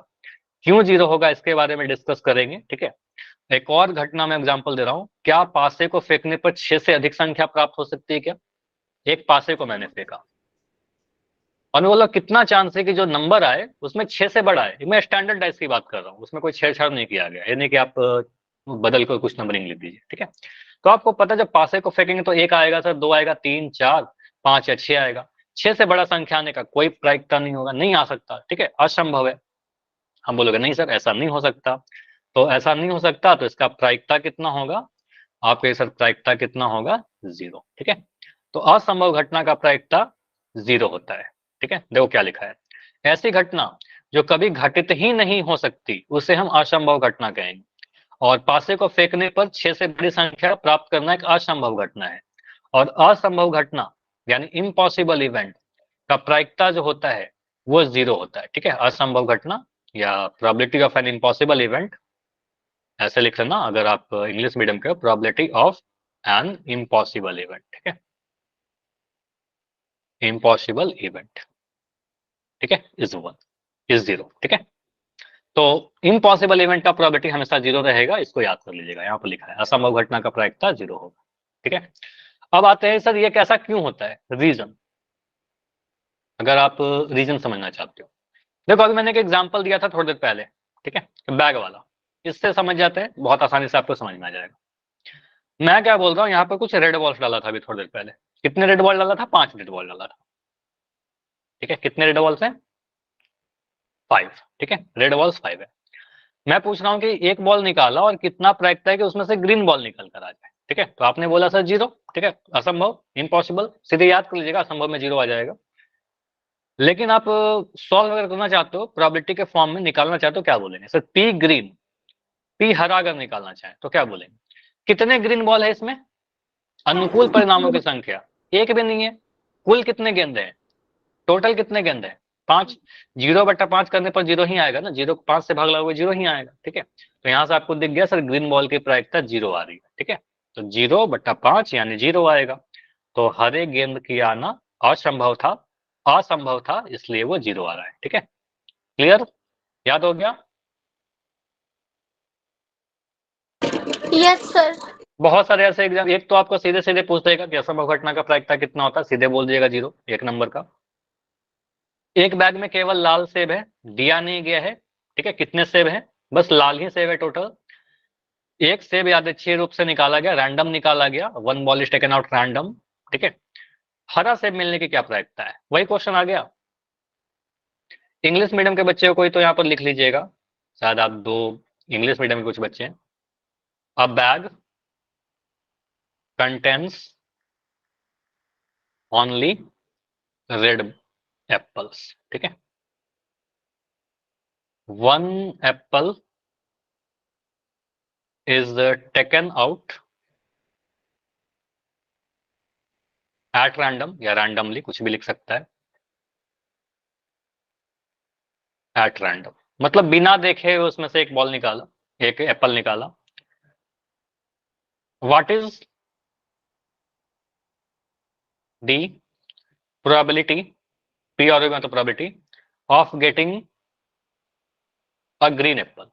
क्यों 0 होगा इसके बारे में डिस्कस करेंगे, ठीक है। एक और घटना में एग्जांपल दे रहा हूं, क्या पासे को फेंकने पर 6 से अधिक संख्या प्राप्त हो सकती है क्या? एक पासे को मैंने फेंका और मैं बोला कितना चांस है कि जो नंबर आए उसमें 6 से बड़ा है। मैं स्टैंडर्ड डाइस की बात कर रहा हूँ, उसमें कोई छेड़छाड़ नहीं किया गया, यानी कि आप बदल कर कुछ नंबरिंग लिख दीजिए, ठीक है। तो आपको पता है जब पासे को फेंकेंगे तो 1 आएगा सर, 2 आएगा, 3, 4, 5 या 6 आएगा। 6 से बड़ा संख्या आने का कोई प्रायिकता नहीं होगा, नहीं आ सकता, ठीक है, असंभव है। हम बोलोगे नहीं सर ऐसा नहीं हो सकता, तो ऐसा नहीं हो सकता तो इसका प्रायिकता कितना होगा? आपके सर प्रायिकता कितना होगा? 0, ठीक है। तो असंभव घटना का प्रायिकता 0 होता है, ठीक है। देखो क्या लिखा है, ऐसी घटना जो कभी घटित ही नहीं हो सकती उसे हम असंभव घटना कहेंगे, और पासे को फेंकने पर 6 से बड़ी संख्या प्राप्त करना एक असंभव घटना है। और असंभव घटना यानी इम्पॉसिबल इवेंट का प्रायिकता जो होता है वो 0 होता है, ठीक है। असंभव घटना या probability of an impossible event, ऐसे लिख लेना अगर आप इंग्लिश मीडियम के, probability of an impossible event, ठीक है, इम्पॉसिबल इवेंट, ठीक है, इज 1, इज 0, ठीक है। तो इम्पॉसिबल इवेंट का प्रोबेबिलिटी हमेशा 0 रहेगा, इसको याद कर लीजिएगा, यहाँ पर लिखा है असंभव घटना का प्रायिकता 0 होगा, ठीक है। अब आते हैं सर ये कैसा क्यों होता है, रीजन। अगर आप रीजन समझना चाहते हो, देखो अभी मैंने एक एग्जांपल दिया था थोड़ी देर पहले, ठीक है, बैग वाला, इससे समझ जाते हैं, बहुत आसानी से आपको समझ में आ जाएगा। मैं क्या बोल रहा हूँ, यहाँ पर कुछ रेड बॉल्स डाला था अभी थोड़ी देर पहले। कितने रेड बॉल डाला था? 5 रेड बॉल डाला था, ठीक है। कितने रेड बॉल्स हैं? 5, ठीक है, रेड बॉल्स 5 है। मैं पूछ रहा हूँ कि एक बॉल निकाला और कितना प्रायिकता है कि उसमें से ग्रीन बॉल निकल कर आ जाए, ठीक है। तो आपने बोला सर 0, ठीक है, असंभव, इम्पॉसिबल, सीधे याद कर लीजिएगा, असंभव में 0 आ जाएगा। लेकिन आप सॉल्व अगर करना चाहते हो, प्रोबेबिलिटी के फॉर्म में निकालना चाहते हो, क्या बोलेंगे सर? पी ग्रीन, पी हरा अगर निकालना चाहे तो क्या बोलेंगे? कितने ग्रीन बॉल है इसमें? अनुकूल परिणामों की संख्या एक भी नहीं है। कुल कितने गेंद है? टोटल कितने गेंद है? 5। 0/5 करने पर 0 ही आएगा ना, 0 को 5 से भाग लगाओगे 0 ही आएगा, ठीक है। तो यहां से आपको दिख गया सर ग्रीन बॉल की प्रायिकता 0 आ रही है, ठीक है। तो 0/5 यानी 0 आएगा। तो हरे गेंद की आना असंभव था, असंभव था, इसलिए वो 0 आ रहा है, ठीक है। क्लियर? याद हो गया? Yes sir. बहुत सारे ऐसे एग्जाम, एक तो आपको सीधे सीधे पूछ देगा कि असंभव घटना का प्रायिकता कितना होता है, सीधे बोल दिएगा 0, 1 नंबर का। एक बैग में केवल लाल सेब है, दिया नहीं गया है, ठीक है। कितने सेब हैं? बस लाल ही सेब है टोटल। एक सेब यादृच्छिक रूप से निकाला गया, रैंडम निकाला गया, 1 ball is taken out random, ठीक है। हरा सेब मिलने की क्या प्रायिकता है? वही क्वेश्चन आ गया। इंग्लिश मीडियम के बच्चे को कोई तो यहाँ पर लिख लीजिएगा, शायद आप 2 इंग्लिश मीडियम के कुछ बच्चे हैं। अ bag contains only red apples, ठीक है। 1 Apple is taken out at random या randomly, कुछ भी लिख सकता है, at random मतलब बिना देखे उसमें से एक बॉल निकाला, एक एप्पल निकाला। What is the probability, P और मतलब probability of getting a green Apple?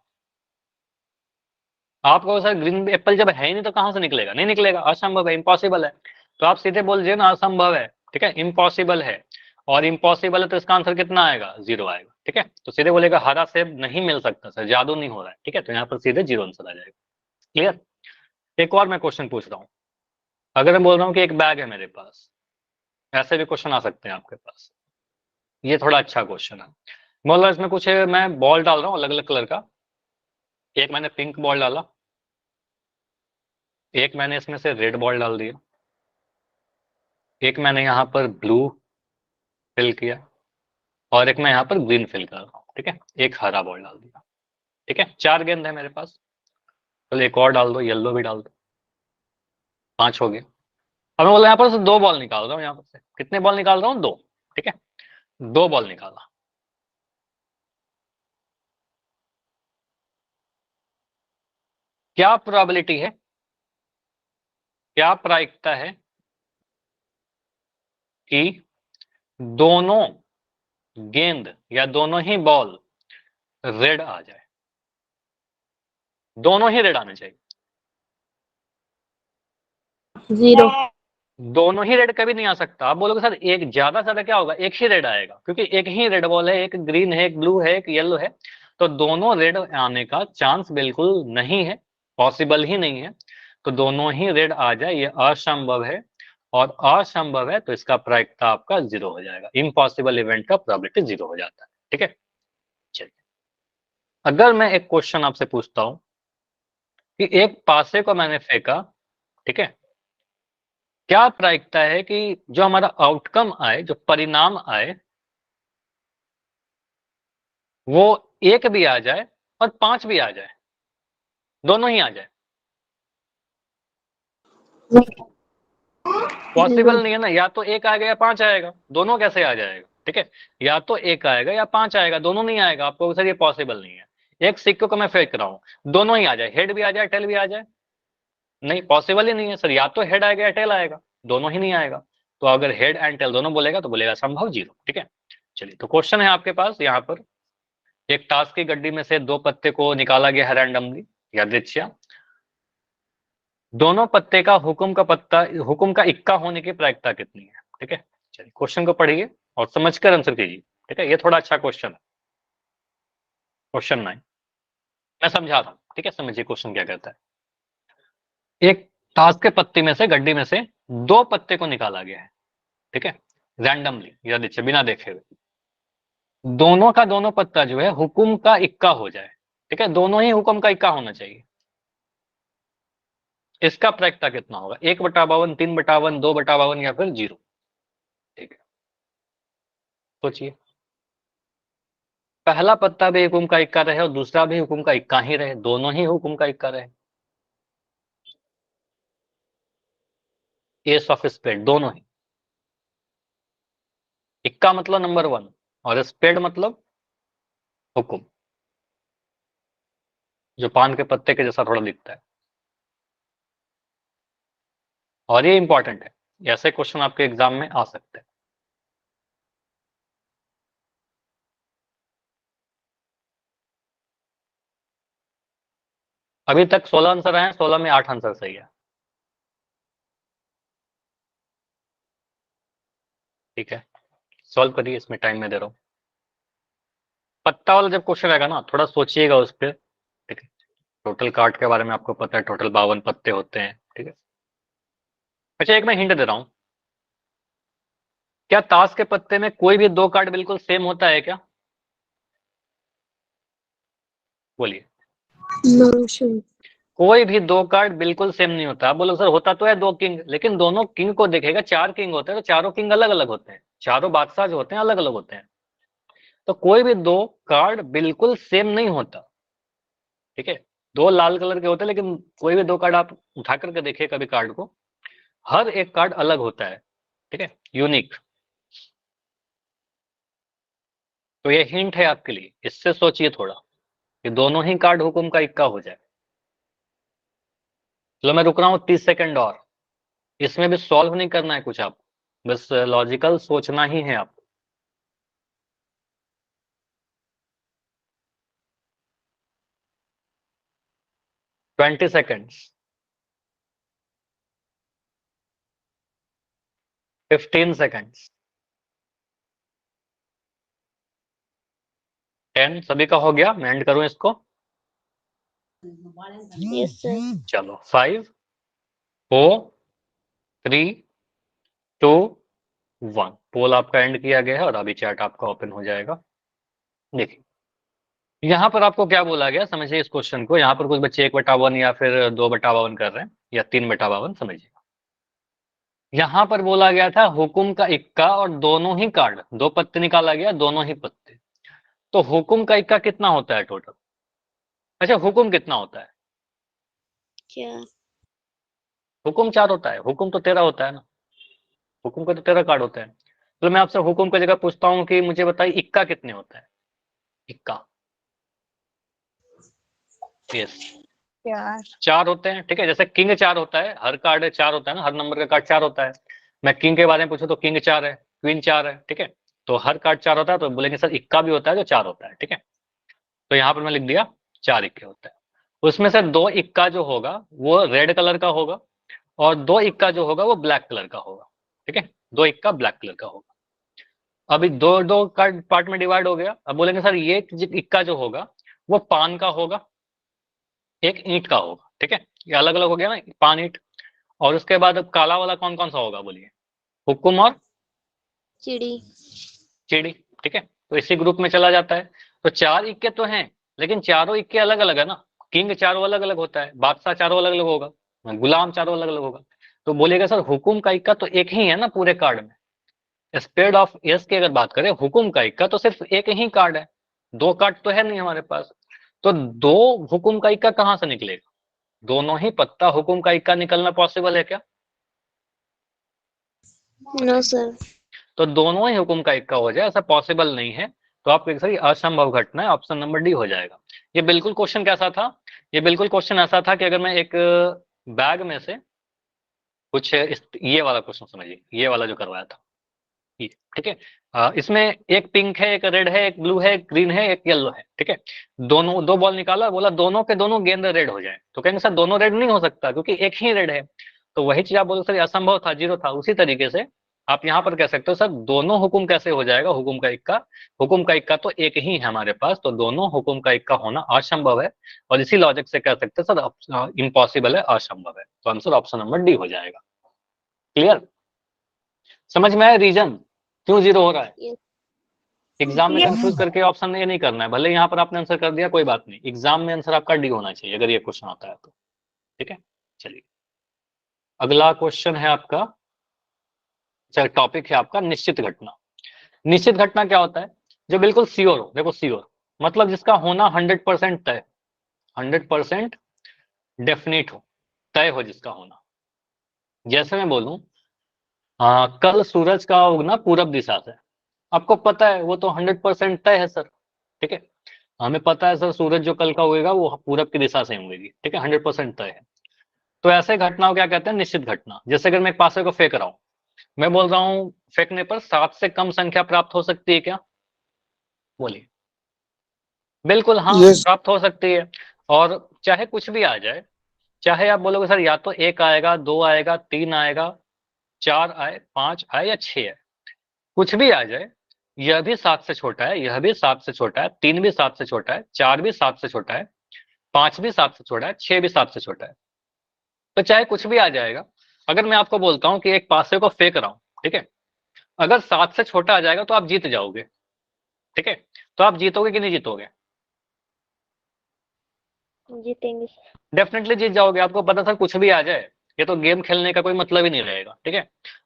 आपको सर ग्रीन एप्पल जब है ही नहीं तो कहां से निकलेगा? नहीं निकलेगा, असंभव है, इम्पॉसिबल है। तो आप सीधे बोल दीजिए ना असंभव है, ठीक है, इम्पॉसिबल है। और इम्पॉसिबल है तो इसका आंसर कितना आएगा? 0 आएगा, ठीक है। तो सीधे बोलेगा हरा सेब नहीं मिल सकता सर, जादू नहीं हो रहा है, ठीक है। तो यहाँ पर सीधे 0 आंसर आ जाएगा। क्लियर? एक और मैं क्वेश्चन पूछ रहा हूँ, अगर मैं बोल रहा हूँ कि एक बैग है मेरे पास, ऐसे भी क्वेश्चन आ सकते हैं आपके पास। ये थोड़ा अच्छा क्वेश्चन है। बोल रहा इसमें कुछ है, मैं बॉल डाल रहा हूँ अलग अलग कलर का। एक मैंने पिंक बॉल डाला, एक मैंने इसमें से रेड बॉल डाल दिया, एक मैंने यहाँ पर ब्लू फिल किया और एक मैं यहाँ पर ग्रीन फिल कर रहा हूँ, ठीक है, एक हरा बॉल डाल दिया, ठीक है, 4 गेंद है मेरे पास, चलो एक और डाल दो, येलो भी डाल दो, 5 हो गए। अब मैं बोला यहाँ पर से 2 बॉल निकाल रहा हूँ, यहाँ पर से कितने बॉल निकाल रहा हूँ, 2, ठीक है, 2 बॉल निकाला। क्या प्रोबेबिलिटी है, क्या प्रायिकता है कि दोनों गेंद या दोनों ही बॉल रेड आ जाए, दोनों ही रेड आने चाहिए। 0। दोनों ही रेड कभी नहीं आ सकता। आप बोलोगे सर एक ज्यादा से ज्यादा क्या होगा, एक ही रेड आएगा, क्योंकि एक ही रेड बॉल है, एक ग्रीन है, एक ब्लू है, एक येलो है, तो दोनों रेड आने का चांस बिल्कुल नहीं है, पॉसिबल ही नहीं है। तो दोनों ही रेड आ जाए ये असंभव है, और असंभव है तो इसका प्रायिकता आपका 0 हो जाएगा, इम्पॉसिबल इवेंट का प्रोबेबिलिटी 0 हो जाता है, ठीक है। चलिए, अगर मैं एक क्वेश्चन आपसे पूछता हूं कि एक पासे को मैंने फेंका, ठीक है, क्या प्रायिकता है कि जो हमारा आउटकम आए, जो परिणाम आए, वो 1 भी आ जाए और 5 भी आ जाए, दोनों ही आ जाए? पॉसिबल नहीं है ना, या तो 1 आएगा या 5 आएगा, दोनों कैसे आ जाएगा, ठीक है, या तो 1 आएगा या 5 आएगा, दोनों नहीं आएगा। आपको सर ये पॉसिबल नहीं है, एक सिक्के को मैं फेंक रहा हूं, दोनों ही आ जाए, हेड भी आ जाए, टेल भी आ जाए, नहीं, पॉसिबल ही नहीं है सर, या तो हेड आएगा या टेल आएगा, दोनों ही नहीं आएगा। तो अगर हेड एंड टेल दोनों बोलेगा तो बोलेगा संभव 0, ठीक है। चलिए, तो क्वेश्चन है आपके पास यहाँ पर, एक टास्क की गड्डी में से 2 पत्ते को निकाला गया है रैंडमली, यादृच्छिया, दोनों पत्ते का हुक्म का इक्का होने की प्रायिकता कितनी है, ठीक है। चलिए, क्वेश्चन को पढ़िए और समझकर आंसर कीजिए, ठीक है, ये थोड़ा अच्छा क्वेश्चन है। क्वेश्चन 9 मैं समझा रहा हूँ, ठीक है, समझिए क्वेश्चन क्या कहता है। एक टास्क के पत्ते में से, गड्डी में से 2 पत्ते को निकाला गया है, ठीक है, रैंडमली, यादृच्छिक, बिना देखे हुए, दोनों का दोनों पत्ता जो है हुक्म का इक्का हो जाए, ठीक है, दोनों ही हुक्म का इक्का होना चाहिए। इसका प्रायिकता कितना होगा, 1/52, 3/52, 2/52 या फिर 0, ठीक है। सोचिए, पहला पत्ता भी हुक्म का इक्का रहे और दूसरा भी हुक्म का इक्का ही रहे, दोनों ही हुक्म का इक्का रहे, एस ऑफ स्पेड, दोनों ही, इक्का मतलब नंबर 1 और स्पेड मतलब हुक्म, जो पान के पत्ते के जैसा थोड़ा दिखता है। और ये इंपॉर्टेंट है, ऐसे क्वेश्चन आपके एग्जाम में आ सकते हैं। अभी तक 16 आंसर आए हैं, 16 में 8 आंसर सही है, ठीक है, सॉल्व करिए, इसमें टाइम में दे रहा हूं। पत्ता वाला जब क्वेश्चन आएगा ना, थोड़ा सोचिएगा उस पर, ठीक है। टोटल कार्ड के बारे में आपको पता है, टोटल 52 पत्ते होते हैं, ठीक है। अच्छा, एक मैं हिंट दे रहा हूं, क्या ताश के पत्ते में कोई भी 2 कार्ड बिल्कुल सेम होता है क्या, बोलिए। No, sure. कोई भी 2 कार्ड बिल्कुल सेम नहीं होता। आप बोलो सर होता तो है 2 किंग, लेकिन दोनों किंग को देखेगा, 4 किंग होते हैं तो चारों किंग अलग अलग होते हैं, चारों बादशाह जो होते हैं अलग अलग होते हैं, तो कोई भी 2 कार्ड बिल्कुल सेम नहीं होता, ठीक है। 2 लाल कलर के होते हैं, लेकिन कोई भी 2 कार्ड आप उठा करके देखिए कभी कार्ड को, हर एक कार्ड अलग होता है, ठीक है, यूनिक। तो ये हिंट है आपके लिए, इससे सोचिए थोड़ा कि दोनों ही कार्ड हुक्म का इक्का हो जाए। चलो मैं रुक रहा हूं 30 सेकंड और, इसमें भी सॉल्व नहीं करना है कुछ, आप बस लॉजिकल सोचना ही है आप। 20 सेकंड्स, 15 सेकंड्स, 10, सभी का हो गया, मैं एंड करूं इसको। Yes, sir. चलो 5 4 3 2 1, पोल आपका एंड किया गया है और अभी चैट आपका ओपन हो जाएगा। देखिए, यहाँ पर आपको क्या बोला गया, समझिए इस क्वेश्चन को। यहाँ पर कुछ बच्चे 1/52 या फिर 2/52 कर रहे हैं, या 3/52, समझिए। यहां पर बोला गया था हुकुम का इक्का और दोनों ही कार्ड, दो पत्ते निकाला गया, दोनों ही पत्ते। तो हुकुम का इक्का कितना होता है टोटल? अच्छा, हुकुम कितना होता है? क्या? हुकुम 4 होता है, हुकुम तो 13 होता है ना, हुकुम का तो 13 कार्ड होता है। तो मैं आपसे हुकुम की जगह पूछता हूँ कि मुझे बताइए इक्का कितने होता है? इक्का, यस, यार 4 होते हैं, ठीक है। जैसे किंग 4 होता है, हर कार्ड 4 होता है ना, हर नंबर का कार्ड 4 होता है। मैं किंग के बारे में पूछूं तो किंग 4 है, क्वीन 4 है, ठीक है। तो हर कार्ड 4 होता है, तो बोलेंगे सर इक्का भी होता है जो 4 होता है, ठीक है। तो यहाँ पर मैं लिख दिया 4 इक्के होता है। उसमें से 2 इक्का जो होगा वो रेड कलर का होगा, और 2 इक्का जो होगा वो ब्लैक कलर का होगा, ठीक है। 2 इक्का ब्लैक कलर का होगा। अभी दो दो कार्ड पार्ट में डिवाइड हो गया। अब बोलेंगे सर ये इक्का जो होगा वो पान का होगा, एक ईंट का होगा, ठीक है। ये अलग अलग हो गया ना, पान ईंट। और उसके बाद अब काला वाला कौन कौन सा होगा बोलिए? हुक्म और चिड़ी। चिड़ी, ठीक है। तो इसी ग्रुप में चला जाता है। तो 4 इक्के तो हैं, लेकिन चारों इक्के अलग अलग है ना। किंग चारों अलग अलग होता है, बादशाह चारों अलग अलग होगा, गुलाम चारों अलग अलग होगा। तो बोलेगा सर हुकुम का इक्का तो एक ही है ना पूरे कार्ड में। स्पेड ऑफ यस की अगर बात करें हुकुम का इक्का तो सिर्फ एक ही कार्ड है, 2 कार्ड तो है नहीं हमारे पास। तो 2 हुकुम का इक्का कहां से निकलेगा? दोनों ही पत्ता हुकुम का इक्का निकलना पॉसिबल है क्या? No sir. तो दोनों ही हुकुम का इक्का हो जाए ऐसा पॉसिबल नहीं है। तो आप सर ये असंभव घटना है, ऑप्शन नंबर डी हो जाएगा। ये बिल्कुल क्वेश्चन कैसा था? ये बिल्कुल क्वेश्चन ऐसा था कि अगर मैं एक बैग में से कुछ ये वाला क्वेश्चन समझिए, ये वाला जो करवाया था ये, ठीक है। इसमें एक पिंक है, एक रेड है, एक ब्लू है, एक ग्रीन है, एक येलो है, ठीक है। दोनों 2 बॉल निकाला, बोला दोनों के दोनों गेंद रेड हो जाए। तो कहेंगे सर दोनों रेड नहीं हो सकता क्योंकि एक ही रेड है। तो वही चीज आप बोलो सर ये असंभव था, जीरो था। उसी तरीके से आप यहाँ पर कह सकते हो सर दोनों हुकुम कैसे हो जाएगा हुकुम का इक्का? हुकुम का इक्का तो एक ही है हमारे पास, तो दोनों हुकुम का इक्का होना असंभव है। और इसी लॉजिक से कह सकते हैं सर इम्पॉसिबल है, असंभव है। तो आंसर ऑप्शन नंबर डी हो जाएगा। क्लियर? समझ में आया रीजन क्यों जीरो हो रहा है? यस। एग्जाम में यस। कंफ्यूज करके ऑप्शन ये नहीं करना है, भले यहाँ पर आपने आंसर कर दिया कोई बात नहीं, एग्जाम में आंसर आपका डी होना चाहिए अगर ये क्वेश्चन आता है तो, ठीक है। चलिए अगला क्वेश्चन है आपका, चल टॉपिक है आपका निश्चित घटना। निश्चित घटना क्या होता है? जो बिल्कुल श्योर हो, देखो श्योर मतलब जिसका होना 100% तय, 100% डेफिनेट हो, तय हो जिसका होना। जैसे मैं बोलूं कल सूरज का उगना पूरब दिशा से, आपको पता है वो तो 100% तय है सर, ठीक है। हमें पता है सर सूरज जो कल का उगेगा वो पूरब की दिशा से उगेगी, ठीक है, 100% तय है। तो ऐसे घटनाओं क्या कहते हैं? निश्चित घटना। जैसे अगर मैं एक पासे को फेंक रहा हूँ, मैं बोल रहा हूँ फेंकने पर 7 से कम संख्या प्राप्त हो सकती है क्या? बोलिए। बिल्कुल हाँ, यस। प्राप्त हो सकती है। और चाहे कुछ भी आ जाए, चाहे आप बोलोगे सर या तो 1 आएगा, 2 आएगा, 3 आएगा, 4 आए, 5 आए या 6 आए, कुछ भी आ जाए, यह भी 7 से छोटा है, यह भी 7 से छोटा है, 3 भी 7 से छोटा है, 4 भी 7 से छोटा है, 5 भी 7 से छोटा है, 6 भी 7 से छोटा है। तो चाहे कुछ भी आ जाएगा। अगर मैं आपको बोलता हूँ कि एक पासे को फेंक रहा हूँ, ठीक है, अगर 7 से छोटा आ जाएगा तो आप जीत जाओगे, ठीक है। तो आप जीतोगे कि नहीं जीतोगे? जीतेंगे। डेफिनेटली जीत जाओगे। आपको पता था कुछ भी आ जाए, ये तो गेम खेलने का कोई मतलब ही नहीं रहेगा, ठीक है।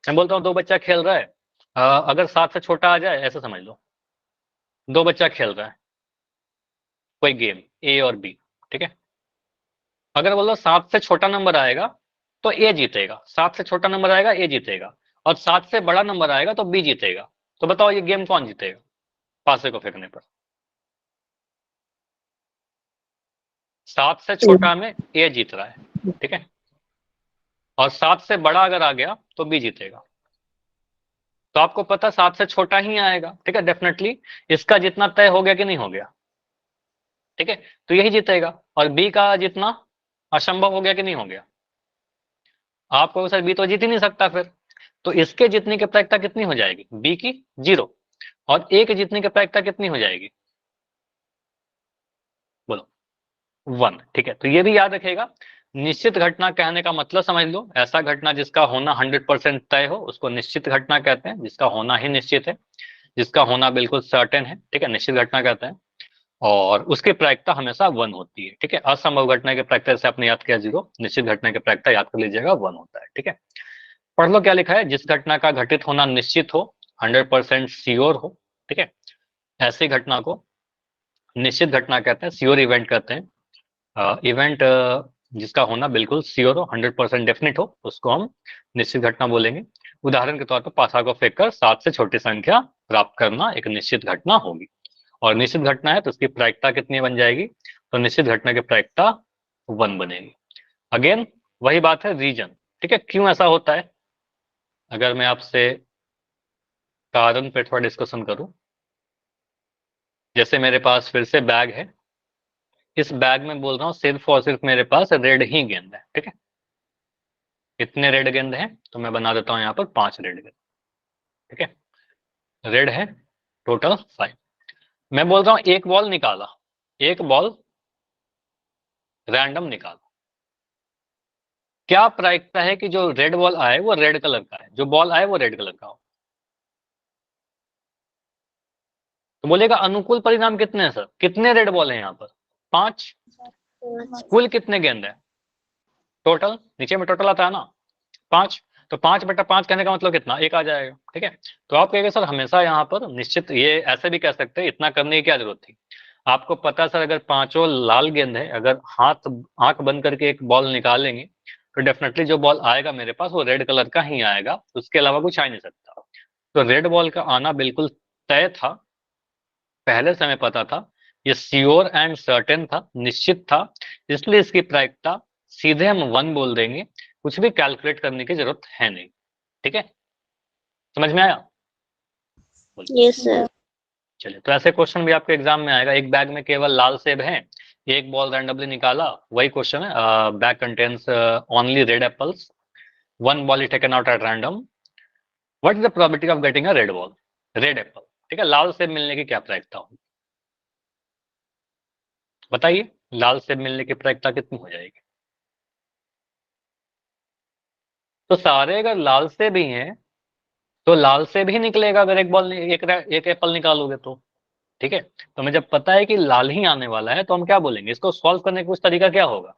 मैं बोलता हूँ 2 बच्चा खेल रहा है, अगर 7 से छोटा आ जाए ऐसे समझ लो, 2 बच्चा खेल रहा है कोई गेम ए और बी, ठीक है। अगर बोलो 7 से छोटा नंबर आएगा तो ए जीतेगा, 7 से छोटा नंबर आएगा ए जीतेगा, और 7 से बड़ा नंबर आएगा तो बी जीतेगा। तो बताओ ये गेम कौन जीतेगा पासे को फेंकने पर? 7 से छोटा में ए जीत रहा है, ठीक है, और 7 से बड़ा अगर आ गया तो बी जीतेगा। तो आपको पता 7 से छोटा ही आएगा, ठीक है, डेफिनेटली इसका जितना तय हो गया कि नहीं हो गया, ठीक है। तो यही जीतेगा। और बी का जितना असंभव हो गया कि नहीं हो गया? आपको सर बी तो जीत ही नहीं सकता फिर। तो इसके जीतने की प्रायिकता कितनी हो जाएगी? बी की 0, और ए के जीतने की प्रायिकता कितनी हो जाएगी? बोलो 1, ठीक है। तो ये भी याद रखेगा, निश्चित घटना कहने का मतलब समझ लो, ऐसा घटना जिसका होना 100% तय हो उसको निश्चित घटना कहते हैं, जिसका होना ही निश्चित है, जिसका होना बिल्कुल सर्टेन है, ठीक है, निश्चित घटना कहते हैं। और उसकी प्रायिकता हमेशा 1 होती है, ठीक है। असंभव घटना की प्रायिकता से आपने याद किया 0, निश्चित घटना की प्रायिकता याद कर लीजिएगा 1 होता है, ठीक है। पढ़ लो क्या लिखा है, जिस घटना का घटित होना निश्चित हो, 100% श्योर हो, ठीक है, ऐसी घटना को निश्चित घटना कहते हैं, श्योर इवेंट कहते हैं। इवेंट जिसका होना बिल्कुल श्योर हो, 100% डेफिनेट हो, उसको हम निश्चित घटना बोलेंगे। उदाहरण के तौर पर पासा को फेंककर 7 से छोटी संख्या प्राप्त करना एक निश्चित घटना होगी, और निश्चित घटना है तो उसकी प्रायिकता कितनी बन जाएगी, तो निश्चित घटना की प्रायिकता 1 बनेगी। अगेन वही बात है, रीजन, ठीक है, क्यों ऐसा होता है, अगर मैं आपसे कारण पे थोड़ा डिस्कशन करूं, जैसे मेरे पास फिर से बैग है, इस बैग में बोल रहा हूँ सिर्फ और सिर्फ मेरे पास रेड ही गेंद है, ठीक है, कितने रेड गेंद हैं, तो मैं बना देता हूं यहाँ पर 5 रेड गेंद, ठीक है, रेड है टोटल 5। मैं बोल रहा हूँ एक बॉल निकाला, एक बॉल रैंडम निकाला, क्या प्रायिकता है कि जो रेड बॉल आए वो रेड कलर का है, जो बॉल आए वो रेड कलर का हो, तो बोलेगा अनुकूल परिणाम कितने हैं सर, कितने रेड बॉल हैं यहाँ पर, 5, कुल कितने गेंद है, टोटल, नीचे में टोटल आता है ना 5, तो 5/5 कहने का मतलब कितना, 1 आ जाएगा, ठीक है। तो आप कहेंगे सर हमेशा यहाँ पर निश्चित, ये ऐसे भी कह सकते हैं, इतना करने की क्या जरूरत थी, आपको पता सर अगर 5 लाल गेंद है, अगर आंख बंद करके एक बॉल निकालेंगे तो डेफिनेटली जो बॉल आएगा मेरे पास वो रेड कलर का ही आएगा, उसके अलावा कुछ आ नहीं सकता। तो रेड बॉल का आना बिल्कुल तय था, पहले से हमें पता था, ये श्योर एंड सर्टेन था, निश्चित था, इसलिए इसकी प्रायिकता सीधे हम 1 बोल देंगे, कुछ भी कैलकुलेट करने की जरूरत है नहीं, ठीक है, समझ में आया? Yes sir. चलिए, तो ऐसे क्वेश्चन भी आपके एग्जाम में आएगा, एक बैग में केवल लाल सेब है, एक बॉल रैंडमली निकाला, वही क्वेश्चन है, bag contains only red apples, 1 ball is taken out at random, what is the probability of getting a red ball, red Apple, ठीक है, लाल सेब मिलने की क्या प्रायिकता होगी, बताइए, लाल सेब मिलने की प्रायिकता कितनी हो जाएगी, तो सारे अगर लाल सेब ही हैं तो लाल सेब ही निकलेगा, अगर एक बॉल एक एप्पल निकालोगे तो, ठीक है। तो हमें जब पता है कि लाल ही आने वाला है तो हम क्या बोलेंगे, इसको सॉल्व करने का कुछ तरीका क्या होगा,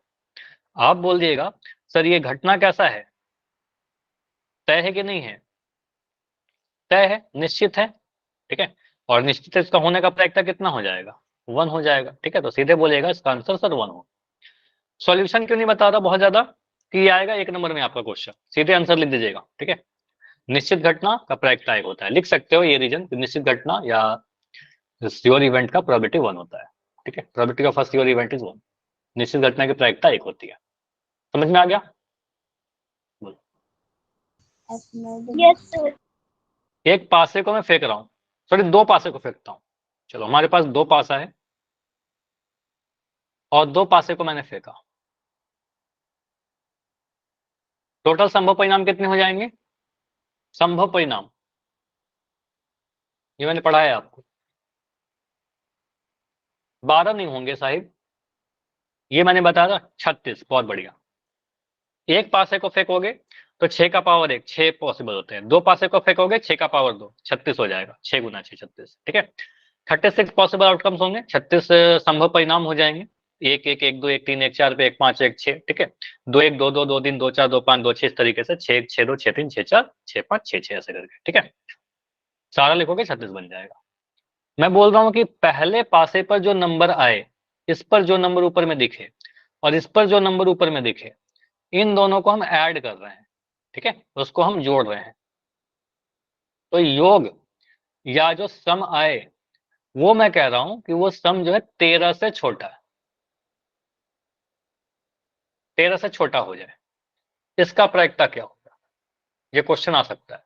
आप बोल दिएगा सर ये घटना कैसा है, तय है कि नहीं है, तय है, निश्चित है, ठीक है, और निश्चित है, इसका होने का प्रायिकता कितना हो जाएगा, 1 हो जाएगा, ठीक है, तो सीधे बोलेगा इसका आंसर सर 1 हो। सॉल्यूशन क्यों नहीं बता रहा बहुत ज्यादा, कि ये आएगा 1 नंबर में आपका क्वेश्चन, सीधे आंसर लिख दीजिएगा, ठीक है, निश्चित घटना का प्रायिकता 1 होता है, लिख सकते हो ये रीजन, निश्चित घटना या श्योर इवेंट का प्रोबेबिलिटी 1 होता है, ठीक है, probability of a sure event is 1, निश्चित घटना की प्रायिकता 1 होती है, समझ में आ गया? Yes sir. एक पासे को मैं फेंक रहा हूँ, सॉरी 2 पासे को फेंकता हूँ, चलो हमारे पास 2 पासा है और 2 पासे को मैंने फेंका, टोटल संभव परिणाम कितने हो जाएंगे, संभव परिणाम ये मैंने पढ़ा है आपको, 12 नहीं होंगे साहिब, ये मैंने बताया था 36, बहुत बढ़िया। एक पासे को फेंकोगे तो 6 का पावर 1, 6 पॉसिबल होते हैं, 2 पासे को फेंकोगे 6 का पावर 2, 36 हो जाएगा, 6 गुना 6 36, ठीक है, 36 पॉसिबल आउटकम्स होंगे, 36 संभव परिणाम हो जाएंगे, 1 1 1 2 1 3 1 4 पे 1 5 1 6, ठीक है, 2 1 2 2 2 3 2 4 2 5 2 6, इस तरीके से 6 6 2 6 3 6 4 6 5 6 6 ऐसे करके, ठीक है, सारा लिखोगे 36 बन जाएगा। मैं बोल रहा हूँ कि पहले पासे पर जो नंबर आए, इस पर जो नंबर ऊपर में दिखे और इस पर जो नंबर ऊपर में दिखे, इन दोनों को हम ऐड कर रहे हैं, ठीक है, उसको हम जोड़ रहे हैं, तो योग या जो सम आए वो मैं कह रहा हूं कि वो सम जो है 13 से छोटा है, 13 से छोटा हो जाए, इसका प्रायिकता क्या होगा, ये क्वेश्चन आ सकता है,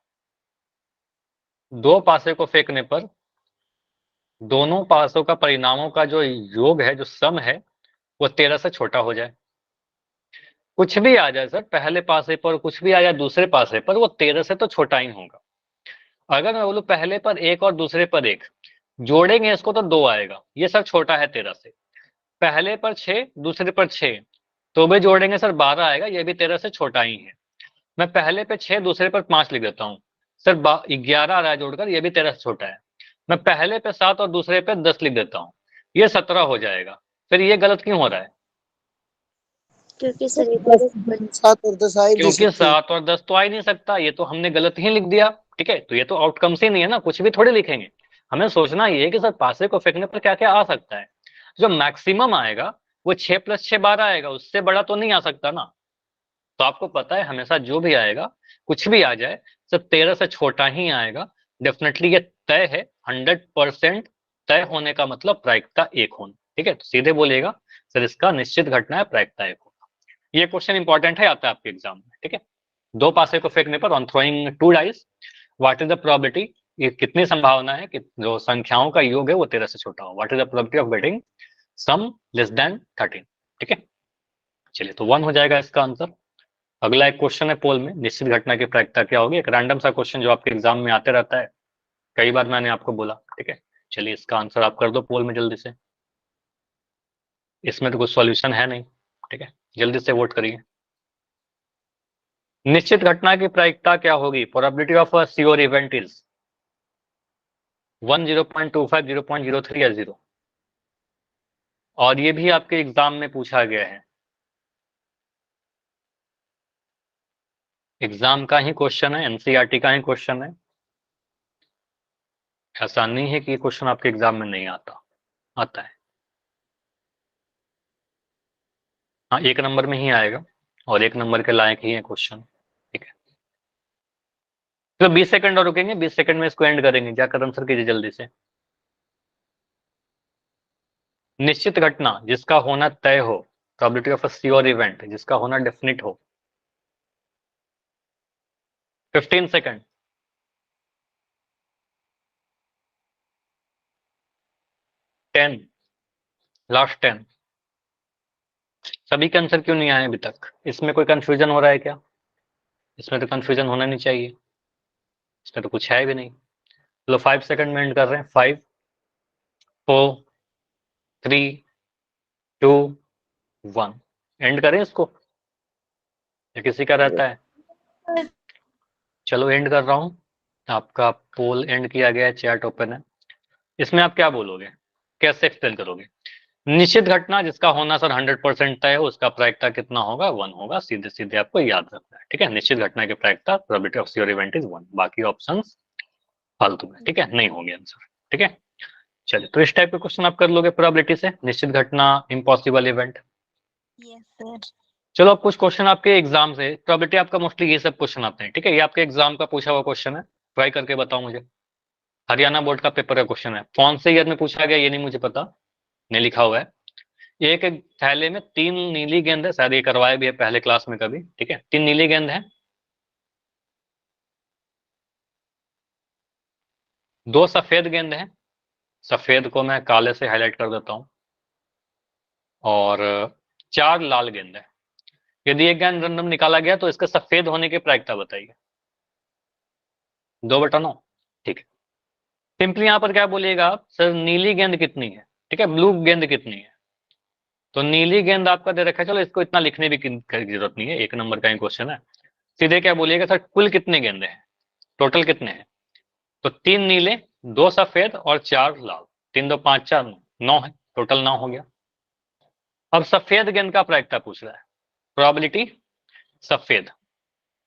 2 पासे को फेंकने पर दोनों पासों का परिणामों का जो योग है, जो सम है, वो 13 से छोटा हो जाए, कुछ भी आ जाए सर, पहले पासे पर कुछ भी आ जाए दूसरे पासे पर, वो 13 से तो छोटा ही होगा। अगर मैं बोलूं पहले पर 1 और दूसरे पर 1 जोड़ेंगे इसको तो 2 आएगा, ये सर छोटा है 13 से, पहले पर 6 दूसरे पर 6 तो भी जोड़ेंगे सर 12 आएगा, ये भी 13 से छोटा ही है। मैं पहले पे 6 दूसरे पर 5 लिख देता हूँ सर, 11 आ रहा है जोड़कर, ये भी 13 से छोटा है। मैं पहले पे 7 और दूसरे पे 10 लिख देता हूँ, ये 17 हो जाएगा, फिर ये गलत क्यों हो रहा है, क्योंकि सर इधर 7 और 10 आ ही नहीं क्योंकि सकते। 7 और 10 तो आ ही नहीं सकता, ये तो हमने गलत ही लिख दिया। ठीक है, तो ये तो आउटकम्स ही नहीं है ना, कुछ भी थोड़ी लिखेंगे। हमें सोचना ये है कि सर पासे को फेंकने पर क्या क्या आ सकता है। जो मैक्सिमम आएगा वो 6 + 6 12 आएगा, उससे बड़ा तो नहीं आ सकता ना। तो आपको पता है हमेशा जो भी आएगा, कुछ भी आ जाए, सब 13 से छोटा ही आएगा। डेफिनेटली ये तय है, 100% तय होने का मतलब प्रायिकता 1 होना। ठीक है, तो सीधे बोलिएगा सर इसका निश्चित घटना है प्रायिकता 1 होगा। ये क्वेश्चन इंपॉर्टेंट है, आता है आपके एग्जाम में। ठीक है, 2 पासे को फेंकने पर on throwing 2 dice what is the probability, ये कितनी संभावना है कि जो संख्याओं का योग है वो 13 से छोटा हो। What is the probability of getting sum less than 13। ठीक है, चलिए तो 1 हो जाएगा इसका आंसर। अगला एक क्वेश्चन है पोल में, निश्चित घटना की प्रायिकता क्या होगी। एक रैंडम सा क्वेश्चन जो आपके एग्जाम में आते रहता है, कई बार मैंने आपको बोला। ठीक है, चलिए इसका आंसर आप कर दो पोल में जल्दी से, इसमें तो कुछ सॉल्यूशन है नहीं। ठीक है, जल्दी से वोट करिए। निश्चित घटना की प्रायिकता क्या होगी? Probability of a sure event is 1, 0.25, 0.03 या 0। और ये भी आपके एग्जाम में पूछा गया है, एग्जाम का ही क्वेश्चन है, एनसीईआरटी का ही क्वेश्चन है। ऐसा नहीं है कि ये क्वेश्चन आपके एग्जाम में नहीं आता, आता है। हाँ, 1 नंबर में ही आएगा और 1 नंबर के लायक ही है क्वेश्चन। ठीक है, तो 20 सेकंड और रुकेंगे, 20 सेकंड में इसको एंड करेंगे। जाकर आंसर कीजिए जल्दी से। निश्चित घटना जिसका होना तय हो, probability of a sure event जिसका होना डेफिनिट हो। 15 सेकंड। 10, लास्ट 10। सभी के आंसर क्यों नहीं आए अभी तक? इसमें कोई कंफ्यूजन हो रहा है क्या? इसमें तो कंफ्यूजन होना नहीं चाहिए, इसमें तो कुछ है भी नहीं। चलो 5 सेकंड में एंड कर रहे हैं। 5, 4, 3, 2, 1। एंड करें इसको या किसी का रहता है? चलो एंड कर रहा हूं। आपका पोल एंड किया गया है, चैट ओपन है। इसमें आप क्या बोलोगे, कैसे एक्सप्लेन करोगे? निश्चित घटना जिसका होना सर 100% तय है, उसका प्रायिकता कितना होगा? 1 होगा। सीधे सीधे आपको याद रखना है। ठीक है, निश्चित घटना की प्रायिकता probability of sure event is 1। बाकी ऑप्शंस फालतू में। ठीक है, नहीं होंगे आंसर। ठीक है, चलिए तो इस टाइप के क्वेश्चन आप कर लोगे प्रोबेबिलिटी से, निश्चित घटना, इम्पॉसिबल इवेंट। Yes sir. चलो अब कुछ क्वेश्चन आपके एग्जाम से, प्रोबेबिलिटी आपका मोस्टली ये सब क्वेश्चन आते हैं। ठीक है, ये आपके एग्जाम का पूछा हुआ क्वेश्चन है, ट्राई करके बताओ मुझे। हरियाणा बोर्ड का पेपर का क्वेश्चन है, कौन से ईयर में पूछा गया ये नहीं मुझे पता, नहीं लिखा हुआ है। एक एक थैले में 3 नीली गेंद है, शायद ये करवाए भी है पहले क्लास में कभी। ठीक है, 3 नीली गेंद है, 2 सफेद गेंद है, सफेद को मैं काले से हाईलाइट कर देता हूं, और 4 लाल गेंद है। यदि एक गेंद रैंडम निकाला गया तो इसके सफेद होने की प्रायिकता बताइए। 2/9। ठीक है, सिंपली यहाँ पर क्या बोलिएगा आप, सर नीली गेंद कितनी है? ठीक है, ब्लू गेंद कितनी है? तो नीली गेंद आपका दे रखा है, चलो इसको इतना लिखने भी की जरूरत नहीं है, 1 नंबर का ही क्वेश्चन है। सीधे क्या बोलिएगा, सर कुल कितने गेंदे हैं, टोटल कितने हैं? तो 3 नीले, 2 सफेद और 4 लाल। 3, 2, 5, 4, 9 है, टोटल 9 हो गया। अब सफेद गेंद का प्रायिकता पूछ रहा है, प्रोबेबिलिटी सफेद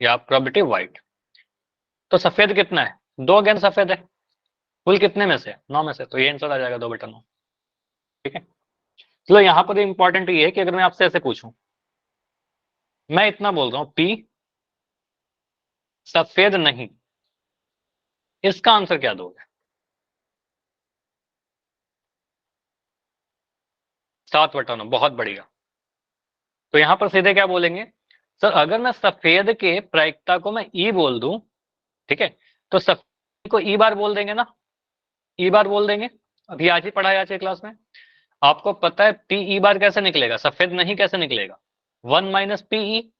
या प्रोबेबिलिटी व्हाइट। तो सफेद कितना है? 2 गेंद सफेद है, कुल कितने में से? 9 में से, तो ये आंसर आ जाएगा 2/9। ठीक है, चलो यहाँ पर इंपॉर्टेंट ये है कि अगर मैं आपसे ऐसे पूछूं, मैं इतना बोल रहा हूं पी सफेद नहीं, इसका आंसर क्या दोगे? 7/9, बहुत बढ़िया। तो यहां पर सीधे क्या बोलेंगे, सर अगर मैं सफेद के प्रायिकता को मैं ई बोल दूं, ठीक है, तो सफेद को ई बार बोल देंगे ना, ई बार बोल देंगे। अभी आज ही पढ़ाया आज क्लास में, आपको पता है पी ई बार कैसे निकलेगा, सफेद नहीं कैसे निकलेगा? 1 - पीई।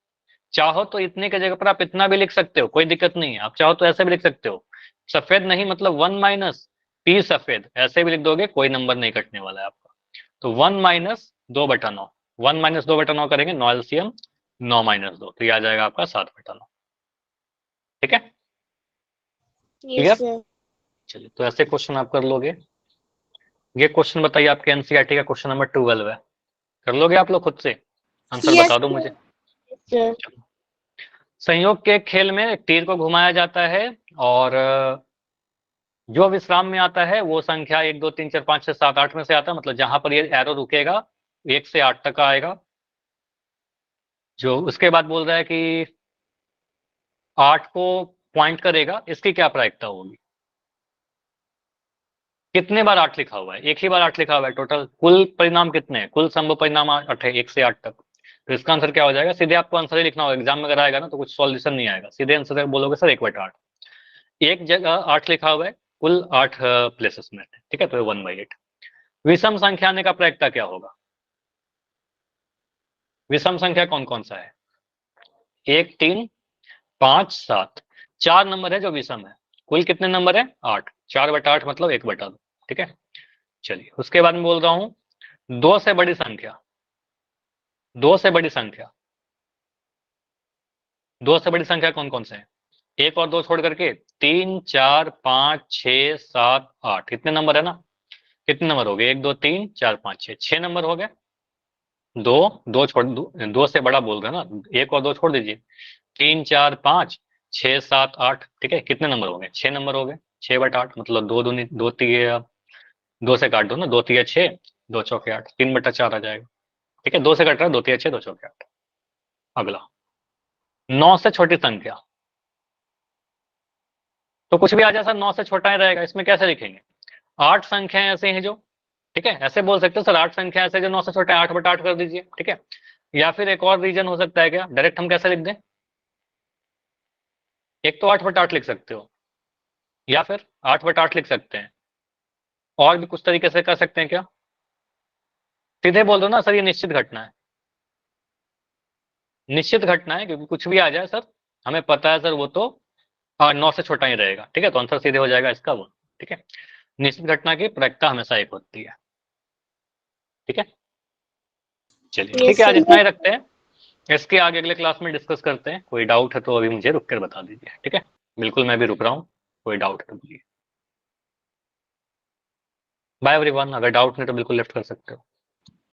चाहो तो इतने की जगह पर आप इतना भी लिख सकते हो, कोई दिक्कत नहीं है। आप चाहो तो ऐसे भी लिख सकते हो, सफेद नहीं मतलब 1 - पी सफेद, ऐसे भी लिख दोगे, कोई नंबर नहीं कटने वाला है आपका। तो 1 - 2/9, 1 - 2/9 करेंगे, 9 LCM, 9 - 2, तो ये आ जाएगा आपका 7/9। ठीक है, यस क्लियर? सर। चलिए तो ऐसे क्वेश्चन आप कर लोगे। ये क्वेश्चन बताइए आपके एनसीईआरटी का क्वेश्चन नंबर 12 है, कर लोगे आप लोग खुद से? आंसर Yes, बता दो मुझे। sir. संयोग के खेल में एक तीर को घुमाया जाता है और जो विश्राम में आता है वो संख्या 1 2 3 4 5 6 7 8 में से आता है, मतलब जहां पर ये एरो रुकेगा 1 से 8 तक आएगा। जो उसके बाद बोल रहा है कि 8 को पॉइंट करेगा, इसकी क्या प्रायिकता होगी? कितने बार 8 लिखा हुआ है? एक ही बार 8 लिखा हुआ है। टोटल कुल परिणाम कितने हैं? कुल संभव परिणाम 8 है, 1 से 8 तक। तो इसका आंसर क्या हो जाएगा? सीधे आपको आंसर ही लिखना होगा। एग्जाम में अगर आएगा ना तो कुछ सॉल्यूशन नहीं आएगा, सीधे आंसर बोलोगे सर 1/8। एक जगह 8 लिखा हुआ है, कुल 8 प्लेसेस में, ठीक है, तो 1/8। विषम संख्या आने का प्रायिकता क्या होगा? विषम संख्या कौन कौन सा है? 1 3 5 7, 4 नंबर है जो विषम है। कुल कितने नंबर है? 8। 4/8 मतलब 1/2, ठीक है। चलिए उसके बाद में बोल रहा हूं 2 से बड़ी संख्या। 2 से बड़ी संख्या, 2 से बड़ी संख्या कौन कौन से है? 1 और 2 छोड़ करके 3 4 5 6 7 8, कितने नंबर है ना? कितने नंबर हो गए? 1 2 3 4 5 6, 6 नंबर हो गए। 2 2 छोड़, 2 से बड़ा बोल रहे हैं ना, 1 और 2 छोड़ दीजिए। 3 4 5 6 7 8, ठीक है, कितने नंबर हो गए? 6 नंबर हो गए। 6/8 मतलब 2 दूनी 2 तिया, 2 से काट दो ना, 2 तिया 6, 2 चौके 8, 3/4 आ जाएगा, ठीक है। 2 से कट रहा है, 2 तिया 6, 2 चौके 8। अगला 9 से छोटी संख्या, तो कुछ भी आ जाए सर 9 से छोटा ही रहेगा, इसमें कैसे लिखेंगे? 8 संख्याएं ऐसे हैं जो, ठीक है, ऐसे बोल सकते हो सर 8 संख्या ऐसे जो 9 से छोटा है, 8/8 कर दीजिए, ठीक है। या फिर एक और रीजन हो सकता है क्या, डायरेक्ट हम कैसे लिख दें? एक तो 8/8 लिख सकते हो, या फिर 8/8 लिख सकते हैं। और भी कुछ तरीके से कर सकते हैं क्या? सीधे बोल दो ना सर ये निश्चित घटना है, निश्चित घटना है, क्योंकि कुछ भी आ जाए सर हमें पता है सर वो तो 9 से छोटा ही रहेगा, ठीक है। तो आंसर सीधे हो जाएगा इसका वो, ठीक है। निश्चित घटना की प्रायिकता हमेशा 1 होती है, ठीक है। चलिए ठीक Yes, है, आज sir. इतना ही रखते हैं। इसके आगे अगले क्लास में डिस्कस करते हैं। कोई डाउट है तो अभी मुझे रुक कर बता दीजिए, ठीक है। बिल्कुल मैं भी रुक रहा हूँ, कोई डाउट है तो बोलिए। बाय एवरीवन, अगर डाउट नहीं तो बिल्कुल लेफ्ट कर सकते हो।